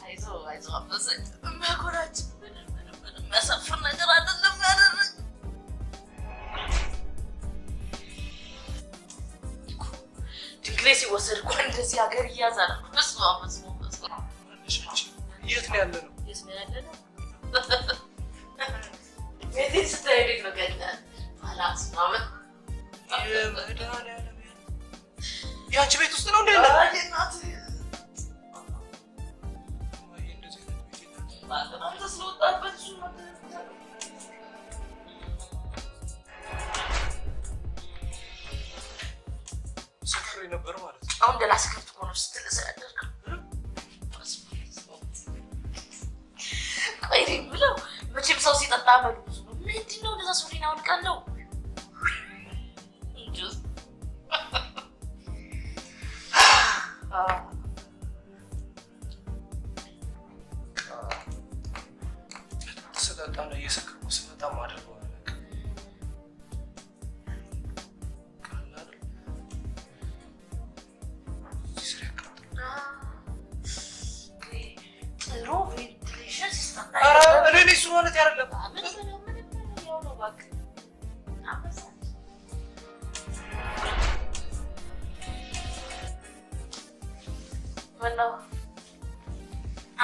አይዞህ በስ ማኮራጭ ምንም ያሳፍር ነገር አይደለም ያደረግ ድንግሌ ሲወሰድ እኮ እንደዚህ ሀገር ይያዛል መስዋ የት ነው ያለነው ቤቴ ስትሄድ ነው ገና አላስ ማመን የመድኃኒዓለም ያንቺ ቤት ውስጥ ነው እንዴ ያለው እናት አንተ ስለወጣበት እሱ ነው ሰፈር ነበር ማለት ነው አሁን ደላስከፍት እኮ ነው ስትልሰ ያደርገው ቆይ ብለው መቼም ሰው ሲጠጣ መልኩ ምንድን ነው እንደዛ ሱሪና ወድቃለሁ ስጠጣ ነው እየሰከርኩ ስመጣ ማደርገው ማለት ያረለም ምን ያው ነው ባክ አመሳ ወላሂ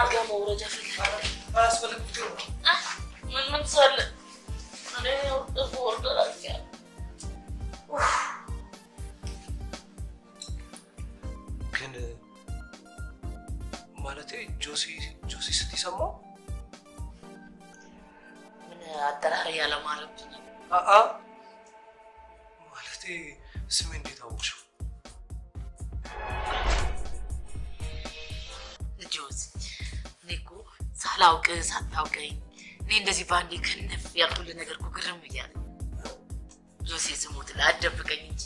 አልጋ መውረጃ ፍለጋ ባስፈልግ ምን ሰለ እኔ ወርደር አልጋ ግን ማለት ጆሲ ስትሰማው አጠራሪ ያለ ማለት ማለት ስሜ እንዴት አወቅሽው ጆሲ ኒኮ ሳላውቅ ሳታውቀኝ እኔ እንደዚህ ባንዴ ከነፍ ያልኩልህ ነገር እኮ ግርም ይያል ጆሲ ስሙት ላደብቀኝ እንጂ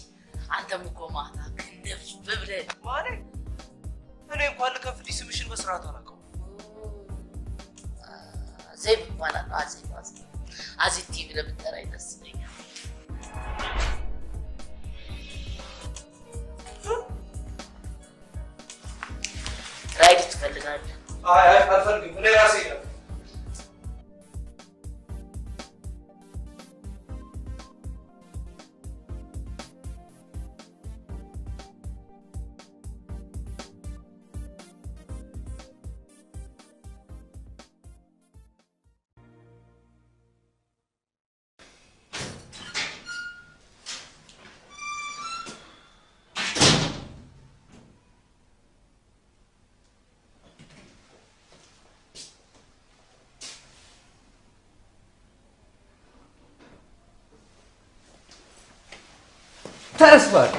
አንተም እኮ ማታ ከነፍ በብለህ ማለት እኔ እንኳን ልከፍልሽ ስምሽን በስርዓት አላውቀውም ዘይብ ይባላል አዚቲ ብለህ ብትጠራኝ ደስ ይለኛል ራይድ ትፈልጋለህ አይ አልፈልግም እኔ ራሴ ነኝ ተስባክ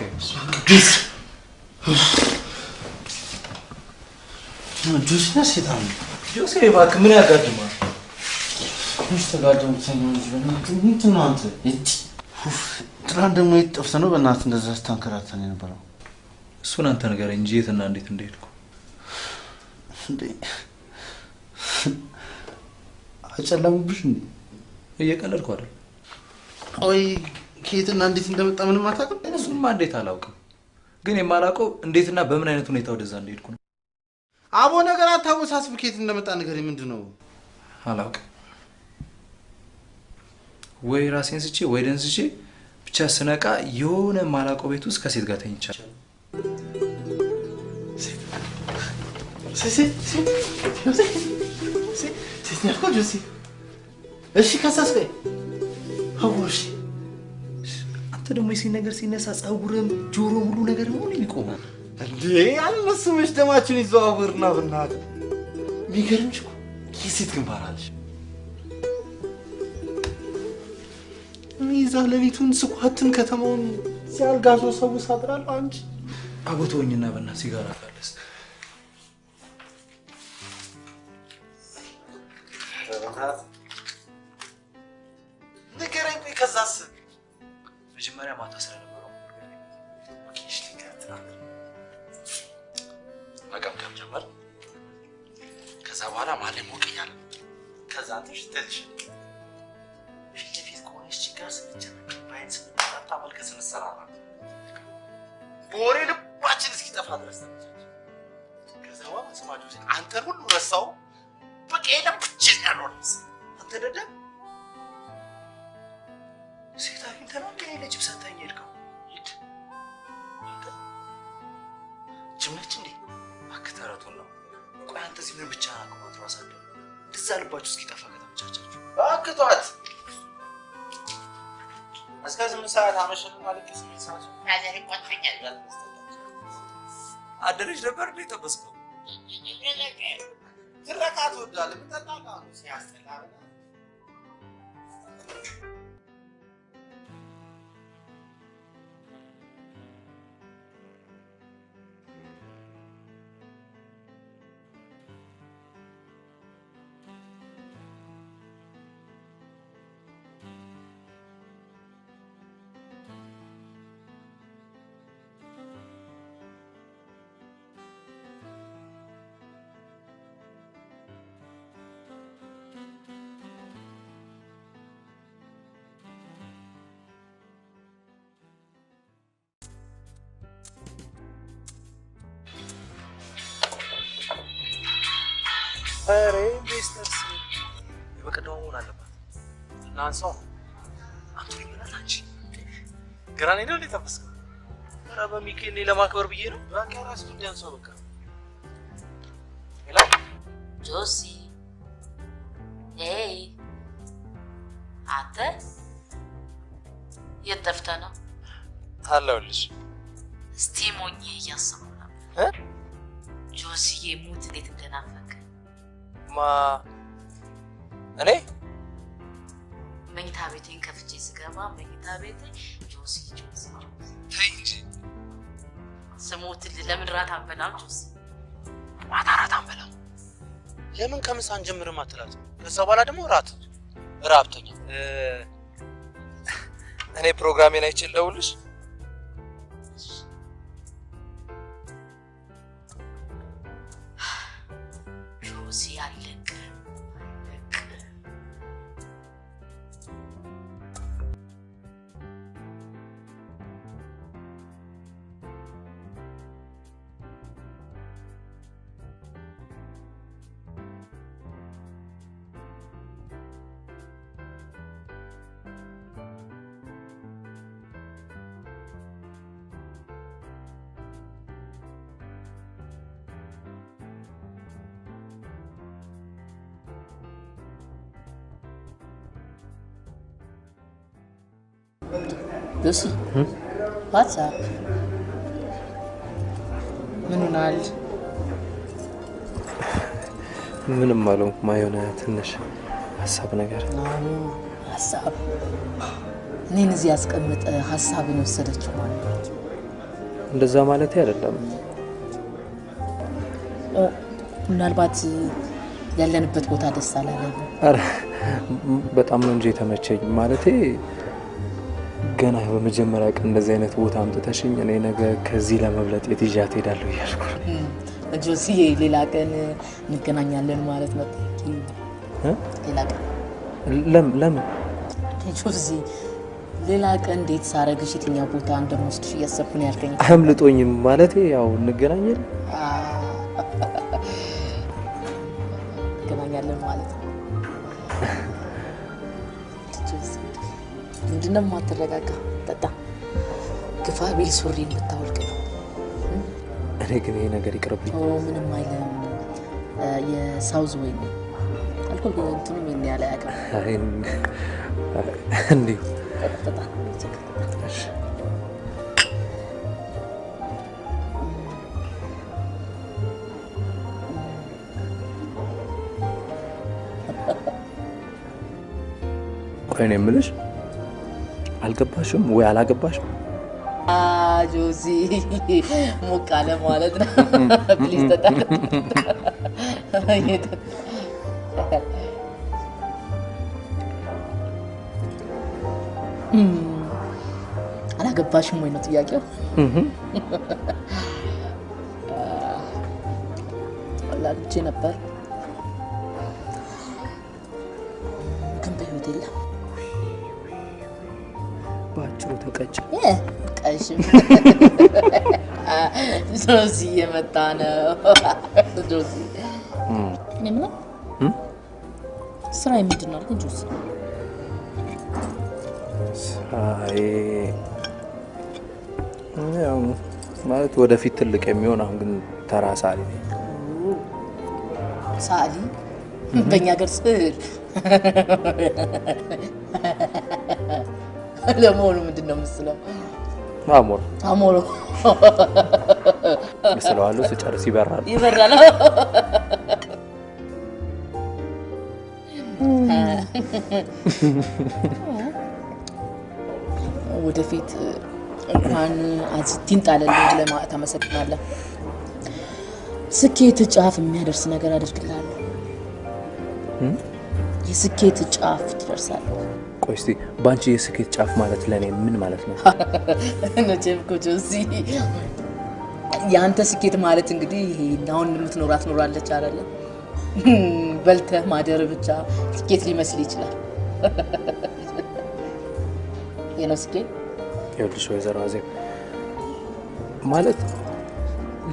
ጁስ ነሲታም ጆሲ ባክ ምን ያጋድማል ተጋደም ሰኞን እንትን ነው አንተ እጭ ትናንት ደግሞ ይጠፍተ ነው በእናት እንደዛ ስታንከራተን የነበረው እሱን አንተ ነገር እንጂ የትና እንዴት እንደሄድኩ እንዴ አጨለሙብሽ እንዴ እየቀለድኩ አይደል ወይ ከየትና እንዴት እንደመጣ ምንም አታውቅም እሱማ እንዴት አላውቅም ግን የማላውቀው እንዴትና በምን አይነት ሁኔታ ወደዛ እንደሄድኩ ነው አቦ ነገር አታወሳስብ ከየት እንደመጣ ነገር ምንድነው አላውቅም ወይ ራሴን ስቼ ወይ ደንስቼ ብቻ ስነቃ የሆነ ማላውቀው ቤት ውስጥ ከሴት ጋር ተኝቻለሁ ሴት ያልኩህ ጆሲ እሺ ከሳስከኝ አውሽ አንተ ደግሞ ሲነገር ሲነሳ ጻውርም ጆሮ ሁሉ ነገር ነው የሚቆመው እንዴ አልመስምሽ ደማችን ይዘዋወርና በእናት ሚገርምሽ እኮ የሴት ግንባር አለሽ ሚዛ ለሊቱን ስኳትን ከተማውን ሲያልጋዞ ሰው ሳድራለሁ አንቺ አቦቶኝና በእናት ሲጋራ ካለስ ንገረኝ ከዛስ መጀመሪያ ማታ ስለነበረው ኦኬሽ ሊከትና መቀምቀም ጀመር ከዛ በኋላ ማለ ሞቅ እያለ ከዛ አንተሽ ትልሽ ፊት ከሆነች ጋር ስንጀምር ባይን ስንጣጣ መልክ ስንሰራራ በወሬ ልባችን እስኪጠፋ ድረስ ተመቻች ከዛ ስገባ መስማጆ አንተ ሁሉ ረሳው በቃ የለም ብቻዬን ያልሆንስ አንተ ደደብ ሴት አግኝተህ ነው እንዴ ለጅብ ሰጠኝ ሄድከው ሂድ ጅምነች እንዴ አክተራቱን ነው ቆይ አንተ እዚህ ምን ብቻ ነው ቆጥሮ አሳደው እንደዛ ልባችሁ እስኪጠፋ ከተመቻቻችሁ አክቷት እስከዚህ ምን ሰዓት አመሸን ማለት ከስምንት ሰዓት ታዲያ ቆጥረኛል አደረሽ ነበር እንዴ ተበስከው ትረካት ወዳለ ምን ተጣላ ነው ሲያስተላ አሬ ሚስተር ሲ የበቀደው ሆነ አለባት ናንሶ አንተ ይመላች ግራኔ ነው ለተፈስከ ኧረ በሚኬኔ ለማክበር ብዬ ነው በቃ ራስ ጉዳይ ሰው በቃ ሄሎ ጆሲ ሄይ አንተ የጠፍተ ነው አለውልሽ እስቲ ሞኝ እያሰብኩ ነው ጆሲዬ ሙት እንዴት እንደናፈቀ ማ እኔ መኝታ ቤቴን ከፍቼ ስገባ መኝታ ቤቴ ጆሲ ተይ እንጂ ስሙት ለምን ራት አንበላም ጆሲ ማታ ራት አንበላም ለምን ከምሳ አንጀምርም አትላት ከዛ በኋላ ደግሞ ራብተኛ እኔ ፕሮግራሜን አይችልውልሽ ጆሲ አለቀ Lucy, what's up? ምንናል? ምንም አልሆንኩም ማየሆነ ትንሽ ሐሳብ ነገር ሐሳብ እኔን እዚህ ያስቀምጠ ሐሳብን ወሰደችው ማለት እንደዛ ማለት አይደለም ምናልባት ያለንበት ቦታ ደስ አላለም አረ በጣም ነው እንጂ ተመቸኝ ማለቴ ገና በመጀመሪያ ቀን እንደዚህ አይነት ቦታ አምጥተሽኝ እኔ ነገ ከዚህ ለመብለጥ የትጃት ሄዳለሁ ያልኩ ጆሲ ሌላ ቀን እንገናኛለን ማለት ነው ሌላ ቀን ለምን ጆሲ ሌላ ቀን እንዴት ሳረግሽ የትኛው ቦታ እንደምወስድሽ እያሰብኩ ነው ያልከኝ አምልጦኝም ማለቴ ያው እንገናኛለን እንገናኛለን ማለት ነው ምንድነው ማትረጋጋ ተጣ ግፋ ቢል ሱሪ ብታወልቅ ነው እኔ ግን ይሄ ነገር ይቅርብኝ ምንም አይለም የሳውዝ ወይ አልኮል እንትኑ ምን ያለ ያቀም እንዴ ተጣ እሺ ቆይ ነው የምልሽ አልገባሽም ወይ አላገባሽም ጆሲ ሞቃለ ማለት ነው ፕሊዝ ተጣ አላገባሽም ወይ ነው ጥያቄው አላልቼ ነበር ግን በህይወት የለም ባጭሩ ተቀጭ ቀሽ ጆሲ የመጣ ነው ጆሲ እኔም ነው ስራ ምንድን ነው ግን ጆሲ ስራዬ ያው ማለት ወደፊት ትልቅ የሚሆን አሁን ግን ተራ ሳሊ ነኝ ሳሊ በእኛ ሀገር ስዕል ለመሆኑ ምንድን ነው የምስለው አሞሮ ምስለዋለሁ ስጨርስ ይበራል ወደፊት እንኳን አዝቲን ጣለልኝ ለማታ መሰግናለሁ ስኬት ጫፍ የሚያደርስ ነገር አድርግልሃለሁ የስኬት ጫፍ ትደርሳለህ ቆይ እስቲ ባንቺ የስኬት ጫፍ ማለት ለኔ ምን ማለት ነው ነጭም ኮጆሲ ያንተ ስኬት ማለት እንግዲህ አሁን የምትኖራት ኖራለች አይደለ በልተህ ማደር ብቻ ስኬት ሊመስል ይችላል የነው ስኬት ይኸውልሽ ወይዘሮ አዜብ ማለት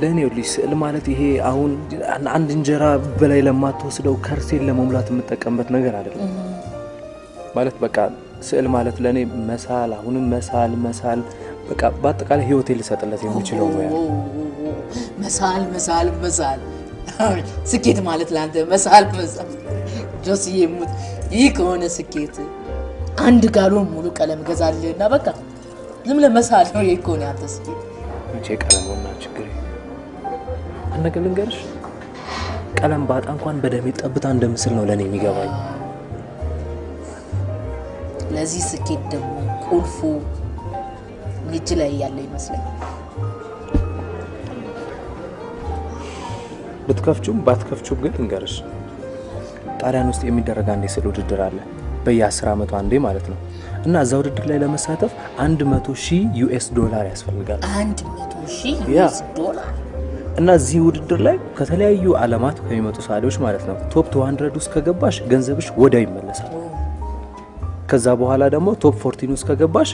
ለኔ ይኸውልሽ ስዕል ማለት ይሄ አሁን አንድ እንጀራ በላይ ለማትወስደው ከርሴን ለመሙላት የምጠቀምበት ነገር አይደለም ማለት በቃ ስዕል ማለት ለኔ መሳል አሁንም መሳል በቃ በአጠቃላይ ህይወቴ ልሰጥለት የሚችለው ነው ያለው መሳል ስኬት ማለት ላንተ መሳል ጆሲ የሙት ይህ ከሆነ ስኬት አንድ ጋሎን ሙሉ ቀለም ገዛልህና በቃ ዝም ለመሳል ነው ይኮን ያንተ ስኬት መቼ ቀለምና ችግር አንነገር ልንገርሽ ቀለም ባጣ እንኳን በደሜ ጠብታ እንደምስል ነው ለኔ የሚገባኝ ለዚህ ስኬት ደግሞ ቁልፉ ልጅ ላይ ያለ ይመስላል ብትከፍቹም ባትከፍቹም ግን እንገርሽ ጣሊያን ውስጥ የሚደረግ አንድ የስዕል ውድድር አለ በየ10 አመቱ አንዴ ማለት ነው እና እዛ ውድድር ላይ ለመሳተፍ $100,000 ያስፈልጋል 100,000 ዩኤስ ዶላር እና እዚህ ውድድር ላይ ከተለያዩ ዓለማት ከሚመጡ ሰዓሊዎች ማለት ነው ቶፕ 200 ውስጥ ከገባሽ ገንዘብሽ ወዲያው ይመለሳል ከዛ በኋላ ደግሞ ቶፕ 14 ውስጥ ከገባሽ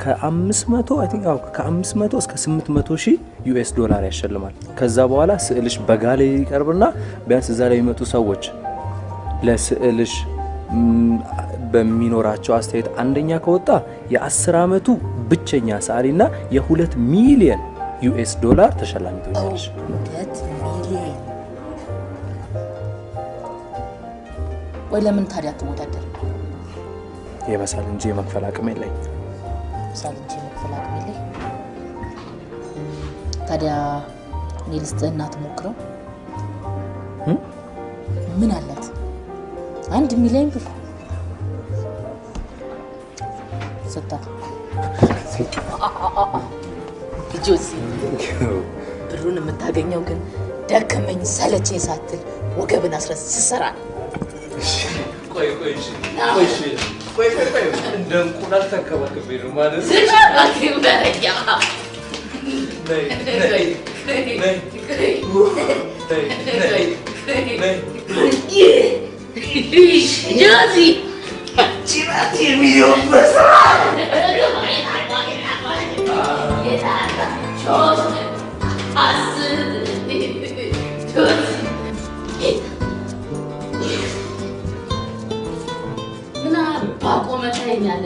ከ500 አይ ቲንክ ከ500 እስከ $800,000 ያሸልማል ከዛ በኋላ ስዕልሽ በጋሌሪ ይቀርብና ቢያንስ እዛ ላይ የሚመጡ ሰዎች ለስዕልሽ በሚኖራቸው አስተያየት አንደኛ ከወጣ የ10 አመቱ ብቸኛ ሰዓሊና የ$2 ሚሊዮን ተሸላሚ ትሆኛለሽ 2 ሚሊዮን ወይ ለምን ታዲያ ተወዳደር የበሳል እንጂ የመክፈል አቅም የለኝ ታዲያ ኔልስጥና ተሞክረው ምን አላት 1 ሚሊዮን ብር ሰጣ ጆሲ ብሩን የምታገኘው ግን ደከመኝ ሰለቸኝ ሳትል ወገብን አስረስ ሲሰራ ቆይ እንደ እንቁላል ተከባክቤ ነው ማለት ስለማኪው ደረጃ ጆሲ ጭራት የሚሆን በሳ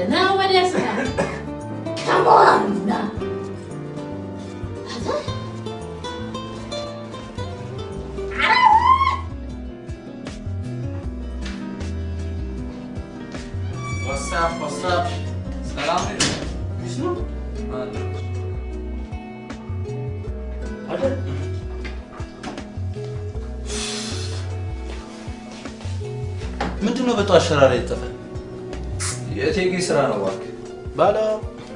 Now what is that? Come on now. What's up? Salam alaikum. Vishnu? ምንድነው በጧት ሸራራ የተጠፈ የቴጌ ስራ ነው ዋክ ባላ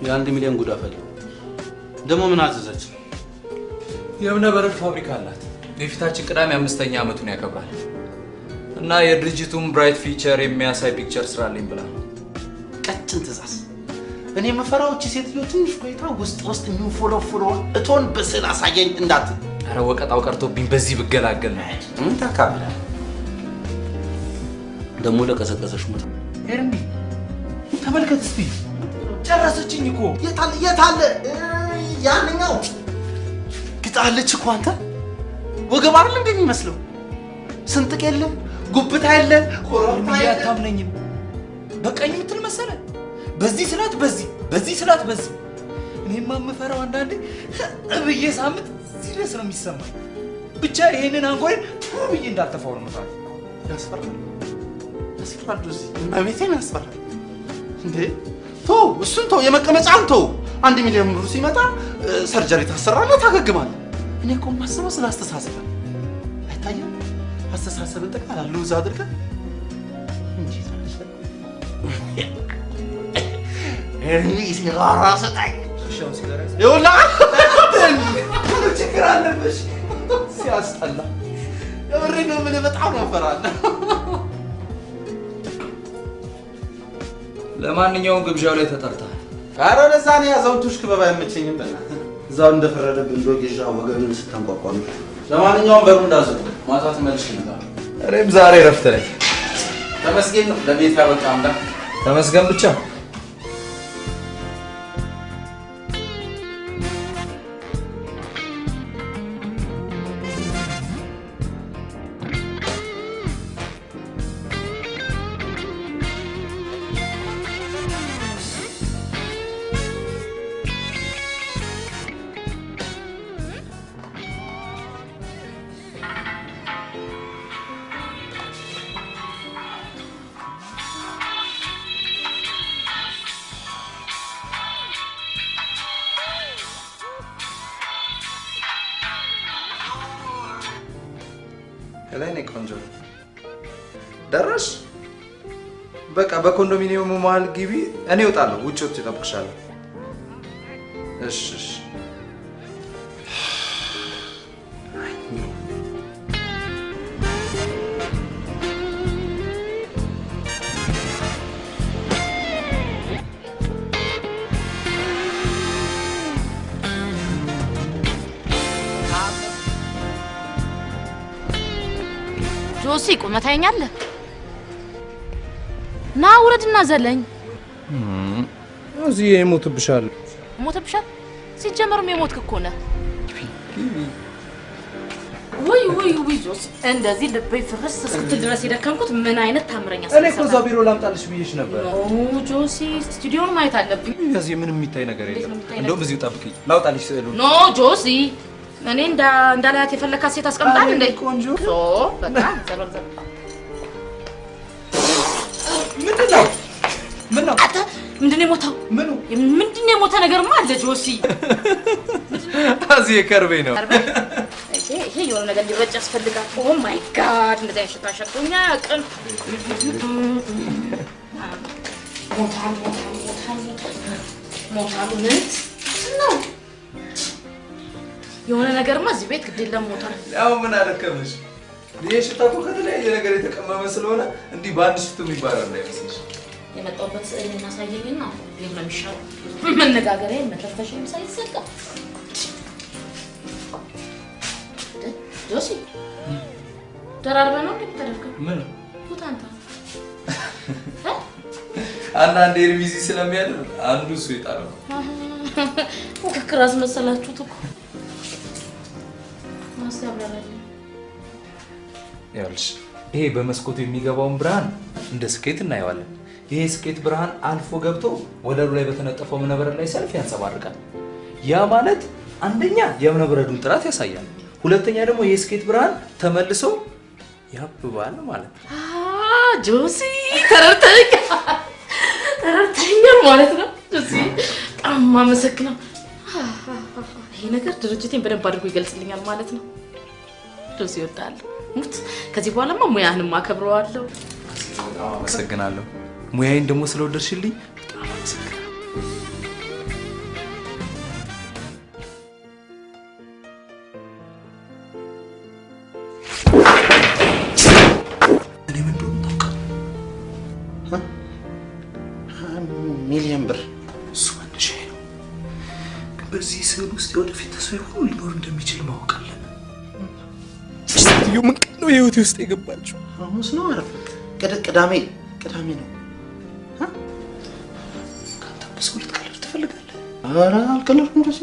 የ1 ሚሊዮን ጉዳ ፈለ ደሞ ምን አዘዘች የእብነ በረድ ፋብሪካ አላት የፊታችን ቅዳሜ 5ኛ አመቱን ያከብራል እና የድርጅቱን ብራይት ፊቸር የሚያሳይ ፒክቸር ስራልኝ ብላ ቀጭን ትዛዝ እኔ መፈራዎች ሴትዮ ትንሽ ቆይታ ውስጥ የሚፎሎፎሎ እቶን በስዕል አሳየኝ እንዳት አረ ወቀጣው ቀርቶብኝ በዚህ ብገላገል ነው ምን ታካብላ ደሞ ለቀሰቀሰሽ ሙት ኤርሚ ተመልከት እስቲ ጨረሰችኝ እኮ የታለ ያንኛው ደንግጣለች እኮ አንተ ወገብ አይደል እንደሚመስለው ስንጥቅ የለ ጉብታ የለ ኮሮና ያታምነኝም በቀኝ ምትል መሰለ በዚህ ስላት በዚህ ስላት በዚህ እኔማ የምፈራው አንዳንዴ እብዬ ሳምት ሲሪየስ ነው የሚሰማኝ ብቻ ይሄንን አንጎይ ብዬ እንዳልተፋው ነው ማለት ያስፈራል እዚህ እመቤቴን ያስፈራል እንዴ ቶ እሱን ቶ የመቀመጫን ቶ 1 ሚሊዮን ብር ሲመጣ ሰርጀሪ ታሰራና ታገግማለህ እኔ እኮ ማስበው ስለ አስተሳሰብ አይታየም አስተሳሰብ ጠቅላላ ሉዝ አድርገህ እንጂ እኔ ሲጋራ ሰጣኝ ሻው ሲጋራ ይውላ ችግር አለብሽ ሲያስጠላ የምሬ ነው ምን በጣም አፈራለሁ ለማንኛውም ግብዣው ላይ ተጠርተሃል ኧረ ለዛ ነው ያዘውቱሽ ክበባ አይመቸኝም በእናትህ እዛው እንደፈረደብን ዶጌሻ ወገኑን ስታንቋቋም ለማንኛውም በሩ እንዳዘው ማታ ተመልሼ እመጣለሁ እኔም ዛሬ ረፍት ነኝ ተመስገን ነው ለቤት ያበቃ አምላክ ተመስገን ብቻ እላይኔ ቆንጆ ደረሽ በቃ በኮንዶሚኒየሙ መሃል ግቢ እኔ እወጣለሁ ውጭ ወጥቼ እጠብቅሻለሁ እሺ ጆሲ ቁመት ታየኛለህ ና ውረድና ዘለኝ እዚህ የሞትብሻል ሲጀመርም የሞትክ እኮ ነህ ወይ ጆሲ እንደዚህ ልቤ ፍርስ እስክትል ድረስ የደከምኩት ምን አይነት ታምረኛ እኔ እኮ እዛ ቢሮ ላምጣልሽ ብዬሽ ነበር ጆሲ ስቱዲዮን ማየት አለብኝ እዚህ ምንም የሚታይ ነገር የለም እንደውም እዚሁ ጠብቂኝ ላውጣልሽ ስዕሉን ኖ ጆሲ እኔ እንዳላያት የፈለካት ሴት አስቀምጣል እንዴ ቆንጆ ሶ በጣም ዘበር ምነው አታ ምንድነው የሞተው ምንድነው የሞተ ነገርማ አለ ጆሲ እዚህ ከርቤ ነው ይሄ የሆነ ነገር ሊረጭ ያስፈልጋል ኦ ማይ ጋድ እንደዚህ አይነት ሽታ ሸቶኛ ቀን ሞታል ነው የሆነ ነገርማ እዚህ ቤት ግድ የለም ሞታል ያው ምን አደከመሽ ይሄ ሽታ እኮ ከተለያየ ነገር የተቀመመ ስለሆነ እንዲህ በአንድ ሽቱ የሚባረር ነው አይመስልሽ የመጣሁበት ስዕል እናሳየኝና ይሄን ነው የሚሻለው መነጋገሪያ መተፈሽም ሳይሰቃ ጆሲ ደራርበ ነው እንደምታደርገው ምን ፉታንታ አንዳንዴ ሪቪዚ ስለሚያደርግ አንዱ እሱ ይጣላል ወከክራስ መሰላችሁት እኮ ማስተባበራለሁ ያልሽ ይሄ በመስኮቱ የሚገባውን ብርሃን እንደ ስኬት እናየዋለን ይሄ ስኬት ብርሃን አልፎ ገብቶ ወለሉ ላይ በተነጠፈው እብነበረድ ላይ ሰልፍ ያንጸባርቃል ያ ማለት አንደኛ የእብነበረዱን ጥራት ያሳያል ሁለተኛ ደግሞ የስኬት ብርሃን ተመልሶ ያብባል ማለት ነው ጆሲ ተረርተኛ ማለት ነው ጆሲ በጣም ማመሰግነው ይሄ ነገር ድርጅቴን በደንብ አድርጎ ይገልጽልኛል ማለት ነው ጆሲ ይወዳል ሙት ከዚህ በኋላማ ሙያህንም አከብረዋለሁ በጣም አመሰግናለሁ ሙያዬን ደግሞ ስለወደድሽልኝ በጣም አመሰግናለሁ እኔ ምን እንደሆነ ታውቃለህ ሚሊዮን ብር እሱ መነሻ ነው ግን በዚህ ስዕል ውስጥ የወደፊት ተስፋ ሁሉ ሊኖር እንደሚችል ማወቅ አለብን ምን ቀን ነው የህይወቴ ውስጥ የገባችው ሐሙስ ነው አረፍ ቅዳሜ ነው ካንተ በሰው ልትቀልድ ትፈልጋለህ ኧረ አልቀለድኩም ጆሲ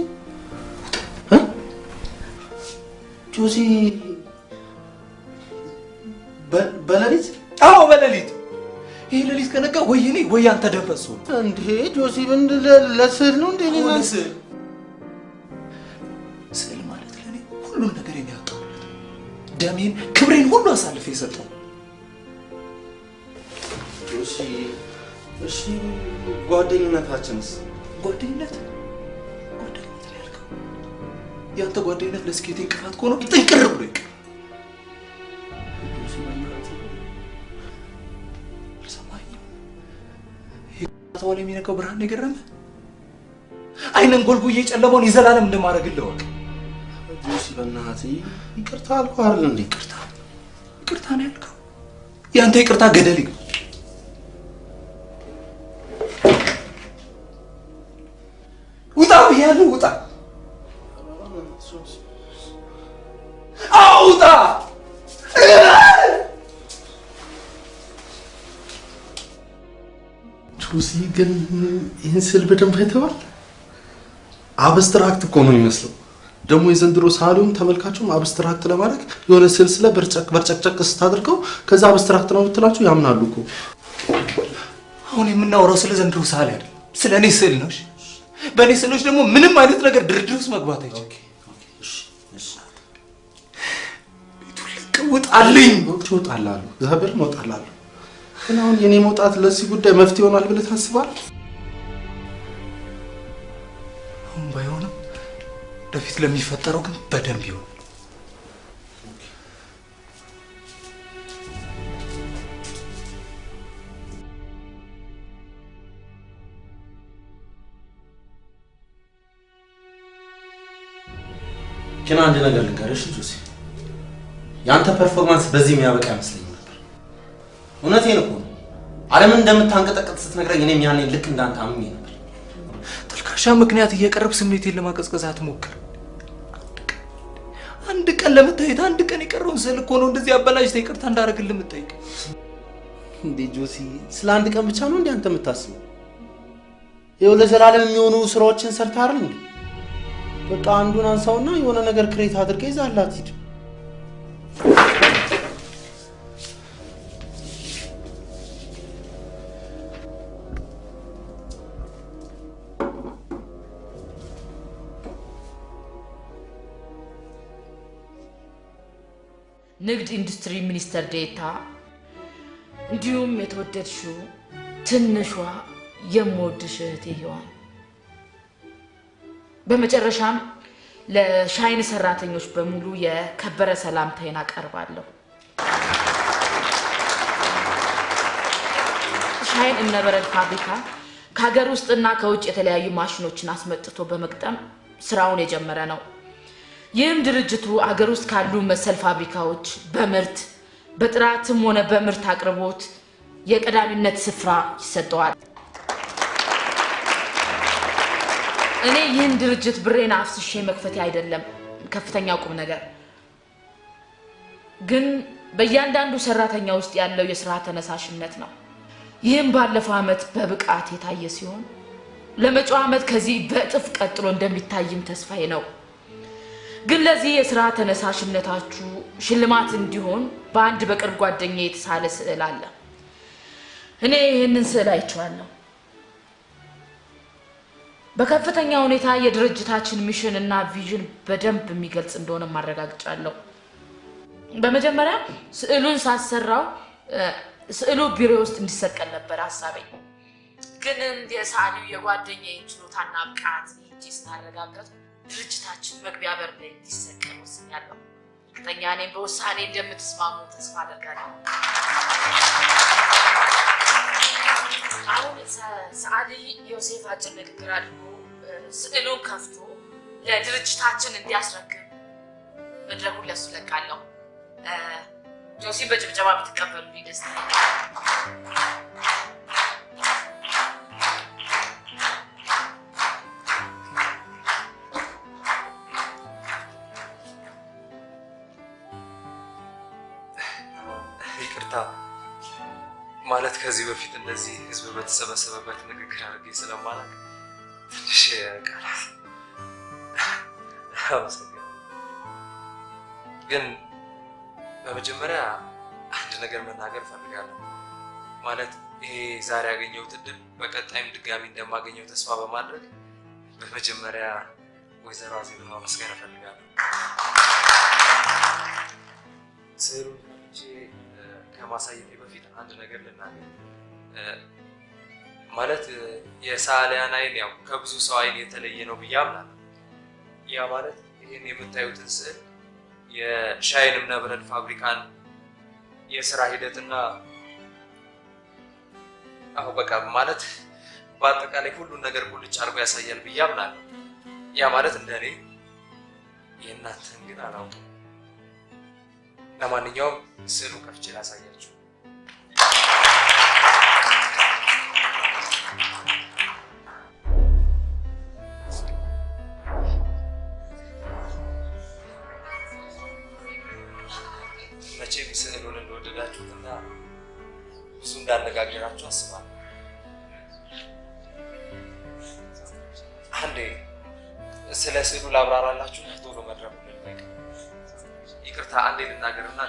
ጆሲ በሌሊት? አዎ በሌሊት። ይሄ ሌሊት ከነጋ ወይ እኔ ወይ አንተ ደረሱ እንዴ? ጆሲ ምን ለስዕል ነው እንዴ? ስዕል ማለት ለኔ ሁሉን ነገር የሚያውቀውለት ደሜን ክብሬን ሁሉ አሳልፌ የሰጠው ጆሲ። እሺ ጓደኝነታችንስ? ጓደኝነት ላይ ያልከው ያንተ ጓደኝነት ለስኬቴ እንቅፋት ከሆነ ጥንቅር ብሎ ይቀር። ተዋለ የሚነቀው ብርሃን የገረመ አይነን ጎልጉዬ ጨለማውን ይዘላለም እንደማረግልህ ወቅ ጆሲ በእናትህ ይቅርታ አልኩህ አይደል እንዴ? ይቅርታ ነው ያልከው? ያንተ ይቅርታ ገደል ይግባ። ውጣ ብያለሁ፣ ውጣ። አውጣ። ጆሲ ግን ይህን ስዕል በደንብ አይተዋል? አብስትራክት እኮ ነው የሚመስለው። ደግሞ የዘንድሮ ሳሊውም ተመልካቹም አብስትራክት ለማድረግ የሆነ ስዕል ስለ በርጨቅጨቅ ስታደርገው ከዛ አብስትራክት ነው ብትላችሁ ያምናሉ እኮ። አሁን የምናወራው ስለ ዘንድሮ ሳሊ አይደል፣ ስለ እኔ ስዕል ነው። በእኔ ስዕሎች ደግሞ ምንም አይነት ነገር ድርድር ውስጥ መግባት አይችልም። ቤቱን ለቀህ ውጣልኝ። እወጣልሃለሁ፣ እግዚአብሔርን እወጣልሃለሁ። ግን አሁን የኔ መውጣት ለዚህ ጉዳይ መፍትሄ ይሆናል ብለህ ታስባለህ? አሁን ባይሆንም ወደፊት ለሚፈጠረው ግን በደንብ ይሆን። ግን አንድ ነገር ልንገርሽ ጆሲ፣ ያንተ ፐርፎርማንስ በዚህ የሚያበቃ አይመስለኝም ነበር። እውነቴን እኮ ነው። ዓለምን እንደምታንቀጠቅጥ ስትነግረኝ እኔም ያኔ ልክ እንዳንተ አምኜ ነበር። ተልካሻ ምክንያት እየቀረብ ስሜቴን ለማቀዝቀዝ አትሞክር። አንድ ቀን ለመታየት አንድ ቀን የቀረውን ስዕል እኮ ነው እንደዚህ አበላሽተህ ይቅርታ እንዳደረግልህ የምጠይቅ። እንዴ ጆሲ፣ ስለ አንድ ቀን ብቻ ነው እንዴ አንተ የምታስበው? ይኸው ለዘላለም የሚሆኑ ስራዎችን ሰርተህ አይደል እንዴ? በቃ አንዱን አንሳውና የሆነ ነገር ክሬት አድርገህ ይዛላት ሂድ። ንግድ ኢንዱስትሪ ሚኒስተር ዴታ እንዲሁም የተወደድሽው ትንሿ የምወድሽ እህቴ ሔዋን፣ በመጨረሻም ለሻይን ሰራተኞች በሙሉ የከበረ ሰላምታዬን አቀርባለሁ። ሻይን እምነበረድ ፋብሪካ ከሀገር ውስጥና ከውጭ የተለያዩ ማሽኖችን አስመጥቶ በመቅጠም ስራውን የጀመረ ነው። ይህም ድርጅቱ አገር ውስጥ ካሉ መሰል ፋብሪካዎች በምርት በጥራትም ሆነ በምርት አቅርቦት የቀዳሚነት ስፍራ ይሰጠዋል። እኔ ይህን ድርጅት ብሬን አፍስሼ መክፈቴ አይደለም ከፍተኛ ቁም ነገር፣ ግን በእያንዳንዱ ሰራተኛ ውስጥ ያለው የስራ ተነሳሽነት ነው። ይህም ባለፈው ዓመት በብቃት የታየ ሲሆን ለመጪው ዓመት ከዚህ በእጥፍ ቀጥሎ እንደሚታይም ተስፋዬ ነው። ግን ለዚህ የስራ ተነሳሽነታችሁ ሽልማት እንዲሆን በአንድ በቅርብ ጓደኛዬ የተሳለ ስዕል አለ። እኔ ይህንን ስዕል አይቼዋለሁ። በከፍተኛ ሁኔታ የድርጅታችን ሚሽን እና ቪዥን በደንብ የሚገልጽ እንደሆነ ማረጋግጫለሁ። በመጀመሪያ ስዕሉን ሳሰራው ስዕሉ ቢሮ ውስጥ እንዲሰቀል ነበር ሐሳቤ። ግን የሳሊው የጓደኛዬ ችሎታና ብቃት እንጂ ስታረጋግጥ ድርጅታችን መግቢያ በር ላይ እንዲሰቀል ወስኛለሁ። እርግጠኛ ነኝ በውሳኔ እንደምትስማሙ ተስፋ አደርጋለሁ። አሁን ሰዓሊ ዮሴፍ አጭር ንግግር አድርጎ ስዕሉን ከፍቶ ለድርጅታችን እንዲያስረክብ መድረኩን ለሱ ለቃለሁ። ጆሲ በጭብጨባ ብትቀበሉልኝ ደስ ይለኛል። ይቅርታ ማለት ከዚህ በፊት እንደዚህ ህዝብ በተሰበሰበበት ንግግር አድርጌ ስለማላውቅ ትንሽ ቃላት አመሰግናለሁ። ግን በመጀመሪያ አንድ ነገር መናገር ፈልጋለሁ። ማለት ይሄ ዛሬ ያገኘሁት እድል በቀጣይም ድጋሚ እንደማገኘው ተስፋ በማድረግ በመጀመሪያ ወይዘሮ አዜብን ማመስገን እፈልጋለሁ። ስዕሉን ከማሳየቴ በፊት አንድ ነገር ልናገር። ማለት የሰዓሊያን አይን ያው ከብዙ ሰው አይን የተለየ ነው ብዬ አምናለሁ። ያ ማለት ይህን የምታዩትን ስዕል የሻይን እብነበረድ ፋብሪካን የስራ ሂደትና አሁን በቃ ማለት በአጠቃላይ ሁሉን ነገር ቁልጭ አድርጎ ያሳያል ብዬ አምናለሁ። ያ ማለት እንደኔ የእናንተን ግን አላውቅም። ለማንኛውም ስዕሉን ከፍቼ ላሳያችሁ። መቼም ስዕሉን እንደወደዳችሁትና ብዙ እንዳነጋገራችሁ አስባለሁ። አንዴ ስለ ስዕሉ ላብራራላችሁ ቶሎ መድረኩን ልልቀቅ። ይቅርታ አንዴ ልናገርና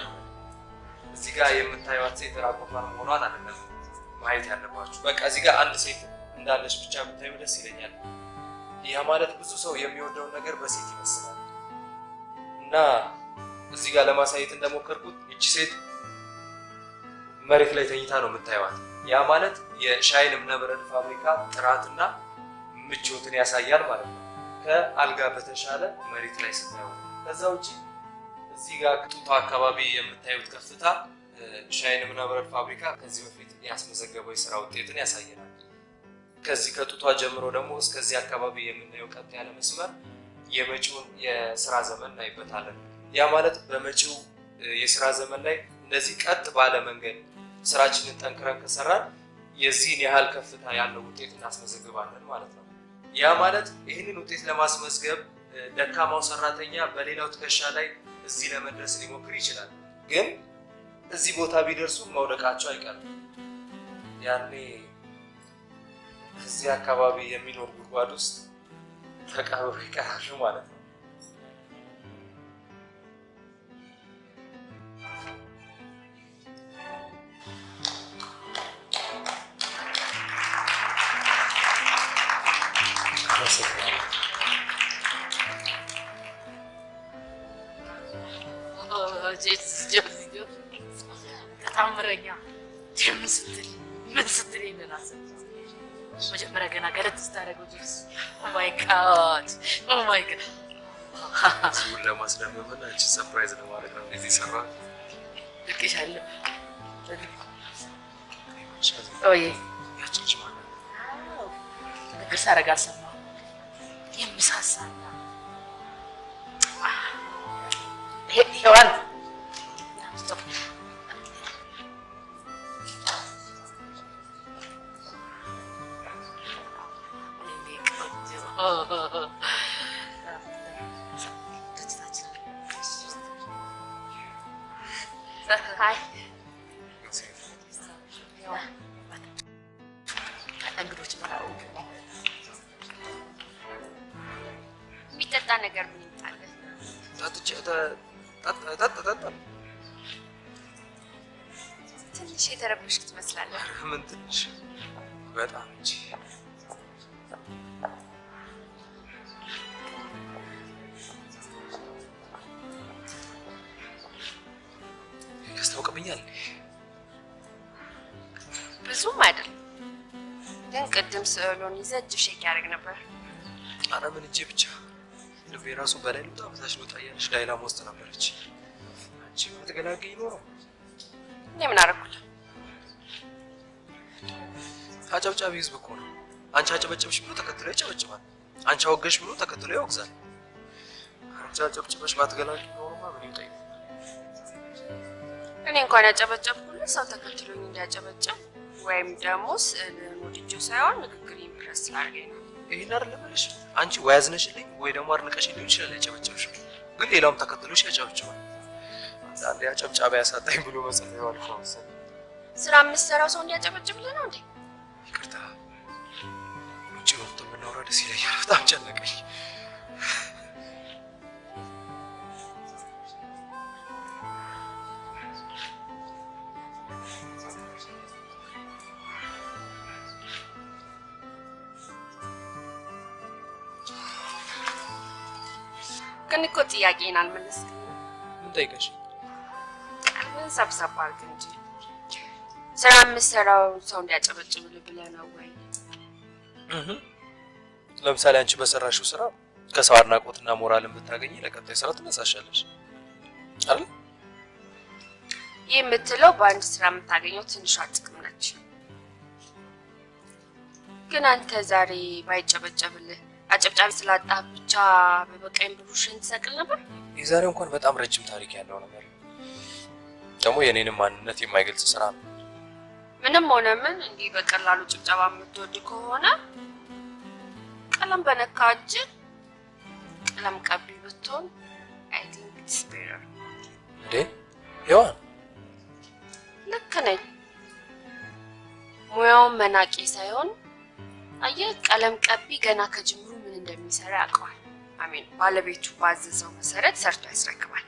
እዚህ ጋር የምታዩት ሴት ራቆቷን መሆኗን አይደለም ማየት ያለባችሁ። በቃ እዚህ ጋር አንድ ሴት እንዳለች ብቻ ብታዩ ደስ ይለኛል። ያ ማለት ብዙ ሰው የሚወደውን ነገር በሴት ይመስላል እና እዚህ ጋር ለማሳየት እንደሞከርኩት እቺ ሴት መሬት ላይ ተኝታ ነው የምታዩት። ያ ማለት የሻይን እብነበረድ ፋብሪካ ጥራትና ምቾትን ያሳያል ማለት ነው፣ ከአልጋ በተሻለ መሬት ላይ ስታዩት። ከዛ ውጪ እዚህ ጋር ጡቷ አካባቢ የምታዩት ከፍታ ሻይን እብነበረድ ፋብሪካ ከዚህ በፊት ያስመዘገበው የስራ ውጤትን ያሳየናል። ከዚህ ከጡቷ ጀምሮ ደግሞ እስከዚህ አካባቢ የምናየው ቀጥ ያለ መስመር የመጪውን የስራ ዘመን እናይበታለን። ያ ማለት በመጪው የስራ ዘመን ላይ እንደዚህ ቀጥ ባለ መንገድ ስራችንን ጠንክረን ከሰራን የዚህን ያህል ከፍታ ያለው ውጤት እናስመዘግባለን ማለት ነው። ያ ማለት ይህንን ውጤት ለማስመዝገብ ደካማው ሰራተኛ በሌላው ትከሻ ላይ እዚህ ለመድረስ ሊሞክር ይችላል፣ ግን እዚህ ቦታ ቢደርሱ መውደቃቸው አይቀርም። ያኔ እዚህ አካባቢ የሚኖር ጉድጓድ ውስጥ ተቀብረው ይቀራሉ ማለት ነው። ተታምረኛ ምን ስትል ይሄንን አሰብኩ። መጀመሪያ ገና ገለጥ ስታደርገው ድረስ ኦ ማይ ጋድ እሱን ለማስደመምና እቺ ሰርፕራይዝ ለማድረግ ነው እዚህ ሰራ ልክሻለሁ። ኦዬ ያቺ ማለት ነገር ሳረጋ አልሰማሁም። የምሳሳና ሄዋን Hi. እንግዶች ማለት የሚጠጣ ነገር ምን ይጣለ? ትንሽ የተረበሽክ ትመስላለህ። ምን ትንሽ በጣም እንጂ ያስታውቅብኛል። ብዙም አይደል፣ ግን ቅድም ስዕሉን ይዘህ እጅ ሼክ ያደርግ ነበር። ኧረ ምን እጄ ብቻ ልቤ ራሱ በላይ ልውጣ በታች ልውጣ እያለች ዳይላማ ውስጥ ነበረች። አንቺ የምትገላገኝ ኖረው እኔ ምን አደረኩልህ? አጨብጫቢ ህዝብ እኮ ነው። አንቺ አጨበጨብሽ ብሎ ተከትሎ ያጨበጭባል፣ አንቺ አወገሽ ብሎ ተከትሎ ያወግዛል። አንቺ አጨብጭበሽ ባትገላገኝ ኖሮማ ምን ይውጣኝ? እኔ እንኳን ያጨበጨብኩልህ ሰው ተከትሎኝ እንዲያጨበጭብ ወይም ደግሞ ስዕልን ወድጄው ሳይሆን ንግግር ኢምፕረስ ስላደረገኝ ነው። ይሄን አይደለም እልሽ። አንቺ ወይ አዝነሽልኝ ወይ ደግሞ አድንቀሽኝ ሊሆን ይችላል ያጨበጨብሽው፣ ግን ሌላውም ተከትሎሽ ያጨበጭባል። አንዳንዴ አጨብጫቢ ያሳጣኝ ብሎ መጸለዩ አልፎ መሰለኝ። ስራ የምትሰራው ሰው እንዲያጨበጭብልህ ነው እንዴ? ይቅርታ፣ ውጭ ወጥቶ ብናወራ ደስ ይለኛል። በጣም ጨነቀኝ። ግን እኮ ጥያቄን አልመለስክም። ምን ጠይቀሽ? ምን ሰብሰብ አድርግ እንጂ ስራ የምትሰራው ሰው እንዲያጨበጭብልህ ብለህ ነው ወይ? ለምሳሌ አንቺ በሰራሽው ስራ ከሰው አድናቆትና ሞራልን ብታገኝ ለቀጣይ ስራ ትነሳሻለሽ አይደል? ይህ የምትለው በአንድ ስራ የምታገኘው ትንሿ ጥቅም ነች። ግን አንተ ዛሬ ባይጨበጨብልህ አጨብጫቢ ስላጣህ ብቻ በበቀኝ ብሩሽን ትሰቅል ነበር? የዛሬው እንኳን በጣም ረጅም ታሪክ ያለው ነገር ደግሞ የኔንም ማንነት የማይገልጽ ስራ ነው። ምንም ሆነ ምን እንዲህ በቀላሉ ጭብጨባ የምትወድ ከሆነ ቀለም በነካ እጅ ቀለም ቀቢ ብትሆን I think it's better። እንዴ ሔዋን ልክ ነኝ። ሙያውን መናቄ ሳይሆን አየህ ቀለም ቀቢ ገና ከጅምሩ ምን እንደሚሰራ ያውቀዋል። አሜን ባለቤቱ ባዘዘው መሰረት ሰርቶ ያስረክባል።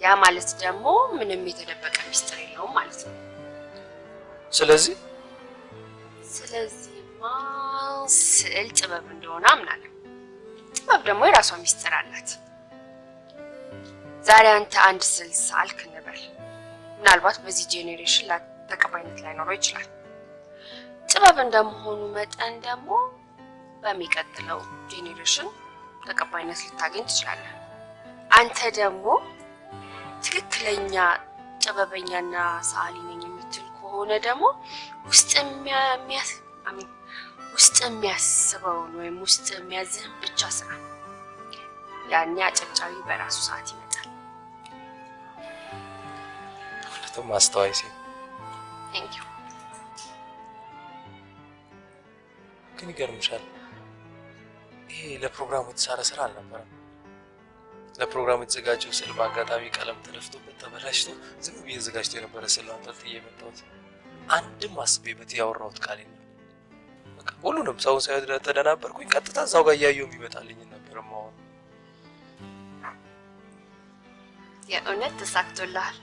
ያ ማለት ደግሞ ምንም የተደበቀ ሚስጥር የለውም ማለት ነው። ስለዚህማ ስዕል ጥበብ እንደሆነ አምናለሁ። ጥበብ ደግሞ የራሷ ሚስጥር አላት። ዛሬ አንተ አንድ ስዕል ሳልክ እንበል፣ ምናልባት በዚህ ጄኔሬሽን ተቀባይነት ላይኖረው ይችላል። ጥበብ እንደመሆኑ መጠን ደግሞ በሚቀጥለው ጄኔሬሽን ተቀባይነት ልታገኝ ትችላለህ። አንተ ደግሞ ትክክለኛ ጥበበኛና ሰዓሊ ነኝ የምትል ከሆነ ደግሞ ውስጥ የሚያስበውን ወይም ውስጥ የሚያዝህን ብቻ ስራ። ያኔ አጨብጫቢ በራሱ ሰዓት ይመጣል። ሁለቱም አስተዋይ ሴት። Thank you። ግን ይገርምሻል፣ ይሄ ለፕሮግራሙ የተሰራ ስራ አልነበረም። ለፕሮግራሙ የተዘጋጀው ስዕል በአጋጣሚ ቀለም ተደፍቶበት ተበላሽቶ ዝም ብዬ ዘጋጅቶ የነበረ ስዕል አንጠልጥዬ የመጣሁት። አንድም አስቤበት ያወራሁት ቃል የለም። በቃ ሁሉንም ሰውን ሳይሆን ተደናበርኩኝ። ቀጥታ እዛው ጋር እያየሁ የሚመጣልኝ ነበር ማሆን። የእውነት ተሳክቶልሃል።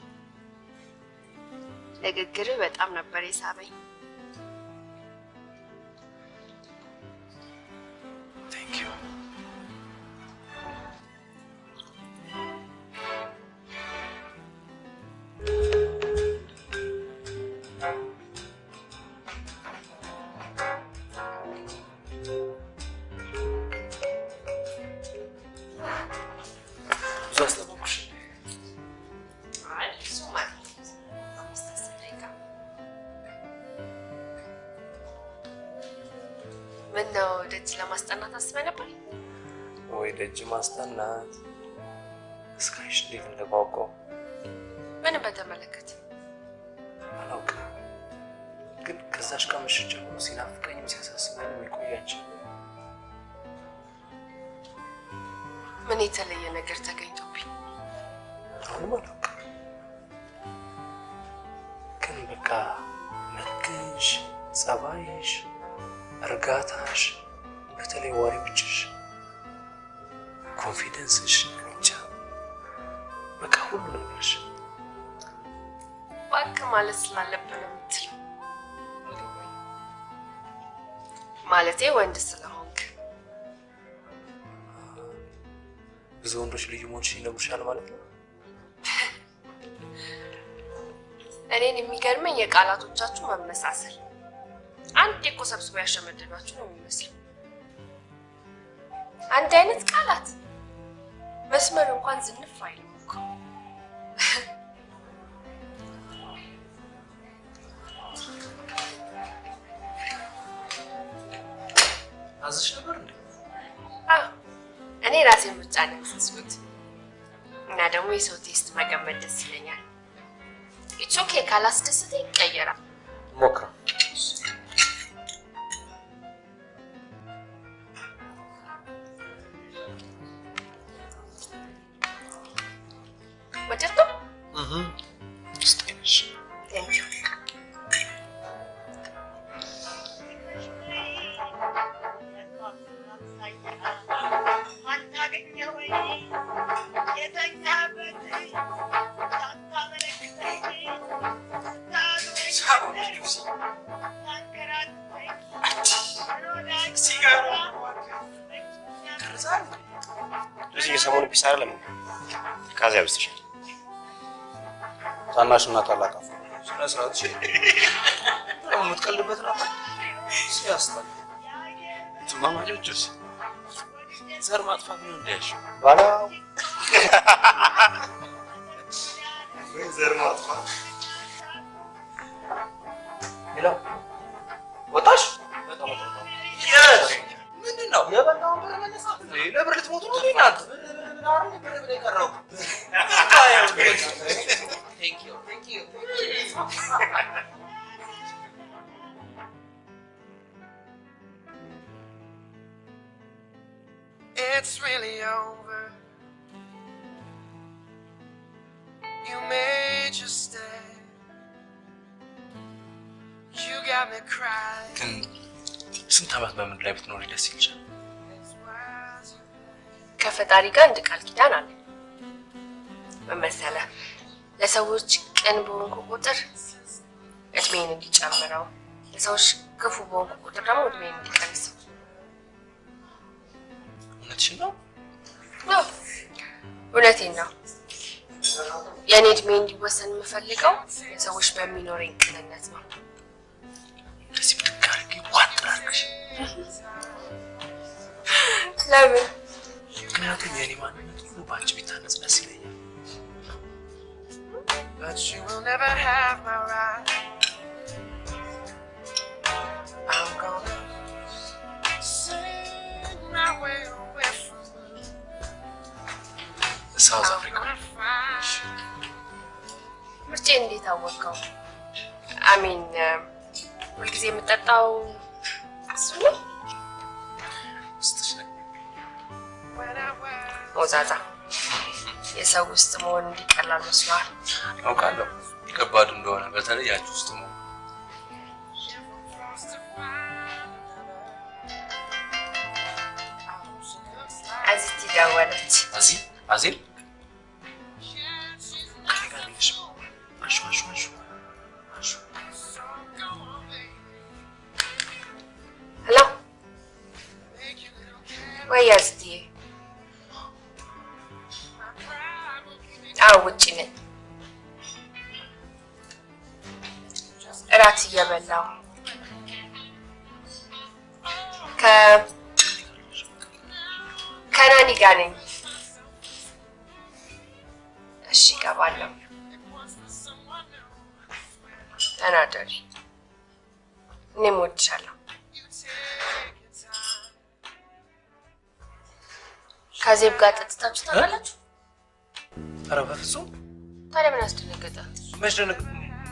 ንግግርህ በጣም ነበር የሳበኝ። Thank you። ምነው ደጅ ለማስጠናት አስበህ ነበር? ወይ ደጅ ማስጠናት እስካይሽ እንዴት እንደጓጓው ምንም በተመለከተ አላውቅም። ግን ከዛሽ ቀምሽ ጀምሮ ሲናፍቀኝም ሲያሳስበኝ የሚቆያቸው ምን የተለየ ነገር ተገኝቶብኝ? አሁንም አላውቅም። ግን በቃ መልክሽ፣ ጸባይሽ፣ እርጋታሽ፣ በተለይ ወሬዎችሽ፣ ኮንፊደንስሽ እንጃ በቃ ሁሉ ነገርሽ እባክህ ማለት ስላለብን የምትለው ማለቴ ወንድ ስለሆንክ ብዙ ወንዶች ልዩ መሆንሽ ይነግሩሻል ማለት ነው። እኔን የሚገርመኝ የቃላቶቻችሁ መመሳሰል። አንድ እኮ ሰብስቦ ያሸመደዷችሁ ነው የሚመስለው። አንድ አይነት ቃላት መስመር እንኳን ዝንፍ አይልም እኮ። አዝሽ ነበር እንዴ? እኔ ራሴን ብቻ ነው የምትስሉት እና ደግሞ የሰው ቴስት መገመት ደስ ይለኛል። ኢትስ ኦኬ ካላስደሰተ ይቀየራል። ሞክራ ወደድከው? ስጤንሽ Thank you። የተኛበት ሳታመለክተኝ እዚህ የሰሞኑ ፒስ አይደለም ካዚያ ብስተሻል ታናሽና ታላቅ ስነ ስርዓት እሺ የምትቀልድበት ነው ሲያስጠላ ትማማጆች ዘር ማጥፋት ነው እንደያሽ ባላው ዘር ማጥፋት ሄሎ ወጣሽ ምንድን ነው የበላውን ብር መነሳት እንዴ ለብር ልትሞቱ ነው እናንተ ብር ብር የቀረው Thank you. It's really over. You made your stand. You got me crying. ግን ስንት ዓመት በምን ላይ ብትኖሪ ደስ ይልሻል? ከፈጣሪ ጋር አንድ ቃል ኪዳን አለ። ምን መሰለህ? ለሰዎች ቅን በሆንኩ ቁጥር እድሜን እንዲጨምረው፣ ለሰዎች ክፉ በሆንኩ ቁጥር ደግሞ እድሜን እንዲቀንሰው። እውነትሽን ነው? ነው፣ እውነቴን ነው። የእኔ እድሜ እንዲወሰን የምፈልገው ለሰዎች በሚኖረኝ ቅንነት ነው። እንደዚህ ብድግ አድርጌ ዋጥ አድርግሽ። ለምን? ምክንያቱም የእኔ ማንነት ሁሉ በአንቺ ቢታነጽ ደስ ይለኛል። But you will never have my right. I'm gonna sing my way away from you. ሳውዝ አፍሪካ ምርጬ እንዴት አወቀው? አሚን ሁልጊዜ የምጠጣው እሱ ነው። ውስጥሽ ነው ሞዛዛ የሰው ውስጥ መሆን እንዲቀላል መስሏል። አውቃለሁ ከባድ እንደሆነ በተለይ ያቺ ውስጥ ነው። አዚቲ ደወለች። አዜል ሄሎ ወይ አዚቲ? አዎ ውጪ ነኝ። እራት እየበላሁ ከናኒ ጋር ነኝ። እሺ እገባለሁ። ተናደሪ። እኔም እወድሻለሁ። ከዜብ ጋር ጠጥታችሁ ታውቃላችሁ? ኧረ በፍፁም። ታዲያ ምን አስደነገጠ? መች ደነገ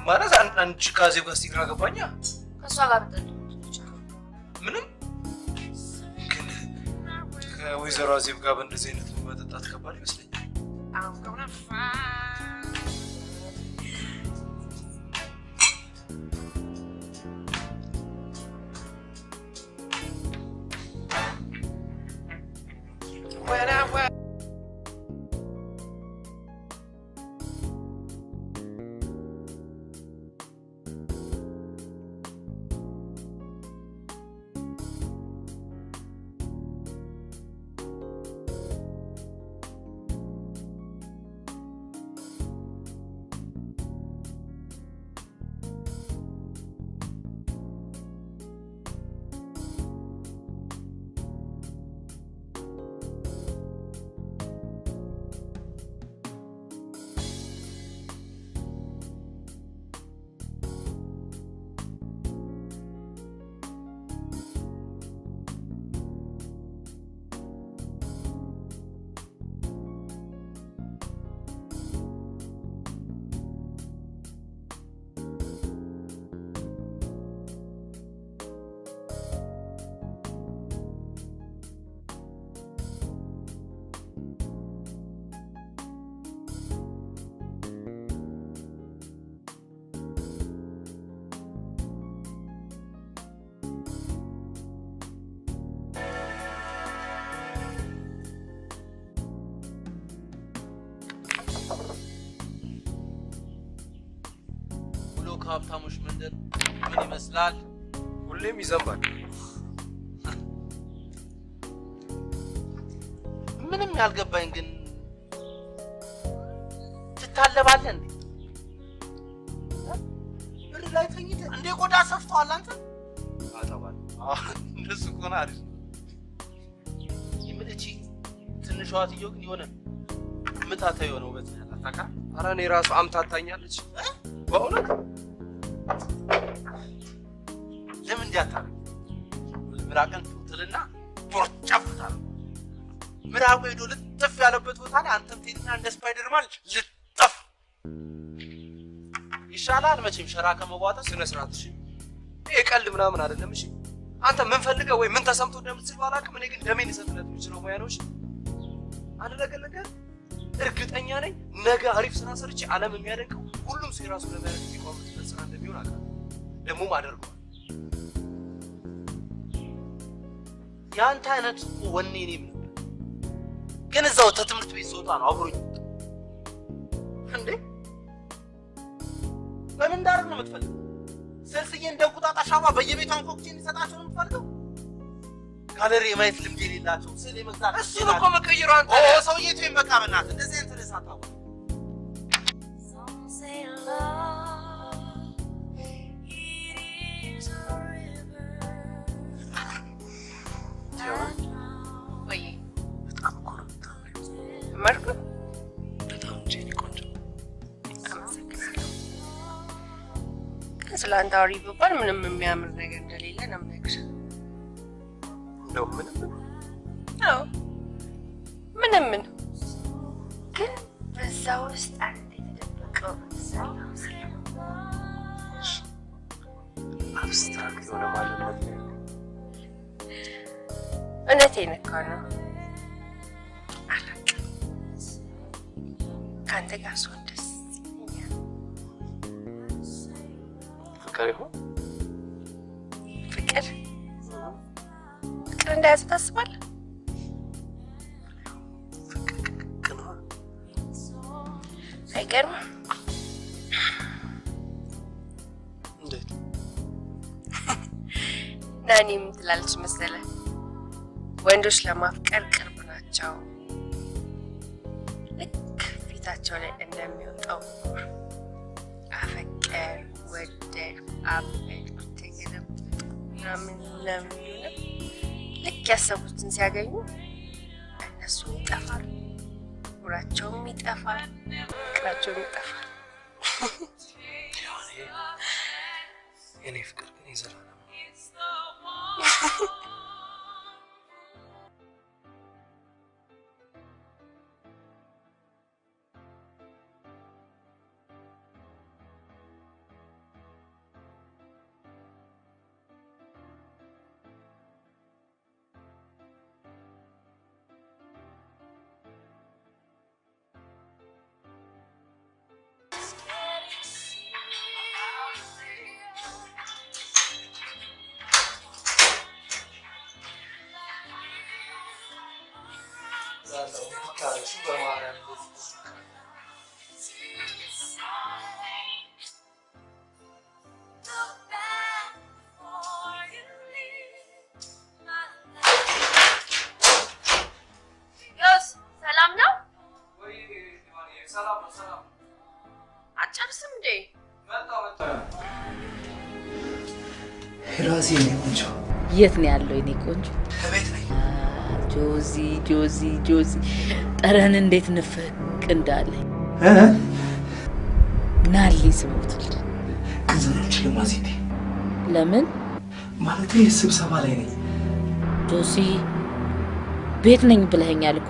ማለት አንቺ ከዜብ ጋር ሲግራ ገባኛ። ከእሷ ጋር ብጠጡ ምንም ግን ከወይዘሮ ዜብ ጋር በእንደዚህ አይነት መጠጣት ከባድ ይመስለኛል። I'm gonna find when I was ሀብታሞች መንደር ምን ይመስላል? ሁሌም ይዘንባል። ምንም ያልገባኝ ግን ትታለባለህ እንዴ? ብር ላይ ተኝተህ እንደ ቆዳ ሰፍቷል አንተ? አጠባል እንደሱ ከሆነ አሪፍ ነው። ይምልጂ ትንሿ አትየው ግን የሆነ ምታታ የሆነ ውበት ያላት ታካ። ኧረ እኔ ራሱ አምታታኛለች በእውነት። ለምን እንዲያታረግ ምራቅን ትልና ቦርጫፍታ ነው ምራቁ ሄዶ ልጥፍ ያለበት ቦታ ላይ አንተም ትሄድና እንደ ስፓይደርማን ልጥፍ ይሻላል። መቼም ሸራ ከመዋጣት ስነ ስርዓት። እሺ ይሄ ቀልድ ምናምን አይደለም። እሺ አንተ ምን ፈልገህ ወይ ምን ተሰምቶ እንደምትስል ባላውቅም እኔ ግን ደሜን ልሰጥለት የምችለው ሙያ ነው። እሺ አንድ ነገር ልንገርህ፣ እርግጠኛ ነኝ ነገ አሪፍ ስራ ሰርቼ ዓለም የሚያደንቀው ሁሉም ሰው የራሱ ለማድረግ የሚቆምበት ስራ እንደሚሆን አውቃለሁ። ደግሞም አደርገዋለሁ። ያንተ አይነት ወኔ እኔም ነበር፣ ግን እዛው ትምህርት ቤት ስወጣ ነው አብሮኝ እንዴ። በምን እንዳደርግ ነው የምትፈልገው? ስልስዬ እንደ እንቁጣጣሽ አበባ በየቤቷ አንኳኩቼ እንዲሰጣቸው ነው የምትፈልገው? ጋለሪ የማየት ልምድ የሌላቸው ስል የመግዛት እሱን እኮ መቀየሩ አንተ ሰውዬ ተወኝ በቃ በእናትህ እንደዚህ አይነት ለሳታ ማርኮ በጣም ጄኒ ቆንጆ። አመሰግናለሁ። ስለ አንተ አውሪ ብባል ምንም የሚያምር ነገር እንደሌለ ነው የምነግርህ። እንደው ምንም አዎ ምንም ግን በዛ ውስጥ አንድ የተደበቀው አብስትራክት የሆነ ማንነት ነው። እውነቴን እኮ ነው። ከአንተ ጋር ስሆን ደስ ይለኛል። ፍቅር ይሆን? ፍቅር እንደያዘ ታስባለህ? አይገርምም? እንዴት ናኒ ምን ትላለች መሰለህ? ወንዶች ለማፍቀር ቅርብ ናቸው፣ ልክ ፊታቸው ላይ እንደሚወጣው አፈቀር፣ ወደድ፣ አበድ፣ ተገለብጥ ምናምን ልክ ያሰቡትን ሲያገኙ እነሱ ይጠፋሉ፣ ጉራቸውም ይጠፋል፣ ፍቅራቸውም ይጠፋል። የኔ ፍቅር ግን የዘላለም ራሴ ነው ቆንጆ። የት ነው ያለው የኔ ቆንጆ? ቤት ነኝ። ጆዚ ጆዚ ጆዚ ጠረን እንዴት ንፍቅ እንዳለኝ ናሊ ስሞትል ግን ዘሮች ለማዚቴ ለምን ማለት ስብሰባ ላይ ነኝ። ጆሲ ቤት ነኝ ብለኸኛል እኮ።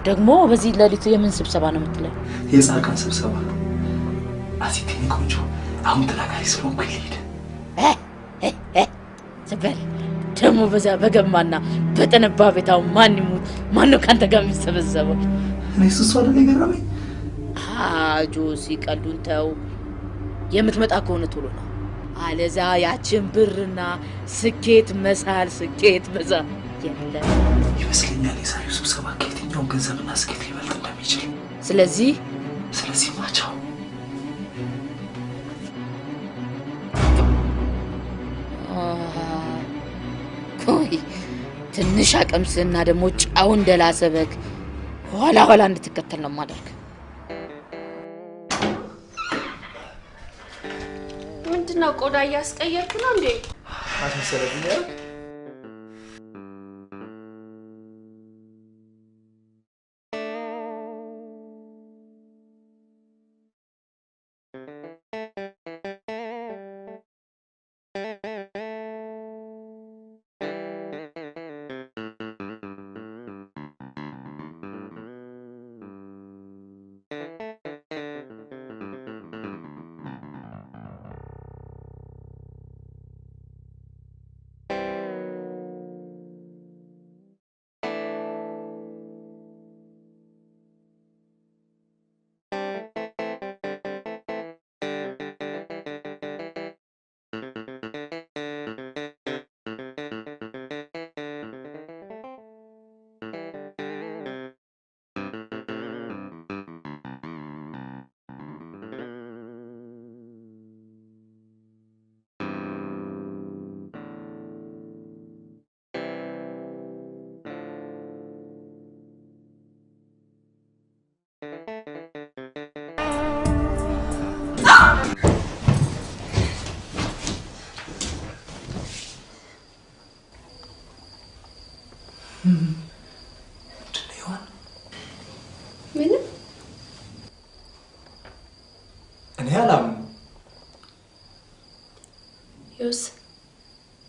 ደግሞ በዚህ ለሊቱ የምን ስብሰባ ነው የምትለው? የጻድቃን ስብሰባ። አዚቴ ቆንጆ አሁን ተላጋሪ ስለሆንኩ ልሂድ። ዝበል ደግሞ በዛ በገማና በጠነባ ቤታው ማን ይሙት ማን ነው ካንተ ጋር የሚሰበሰበው? እኔ እሱ አይደል የገረመኝ። ጆሲ ቀልዱን ተው። የምትመጣ ከሆነ ቶሎ ነው፣ አለዛ ያችን ብርና ስኬት መሳል ስኬት በዛ የለም ይመስለኛል። የዛሬው ስብሰባ ከየትኛው ገንዘብና ስኬት ሊበልጥ እንደሚችል። ስለዚህ ማቻው ትንሽ አቀምስና ደግሞ ጫው እንደላሰበክ ኋላ እንድትከተል ነው ማድረግ ምንድነው ቆዳ ያስቀየርኩ ነው እንዴ አትመሰለኝ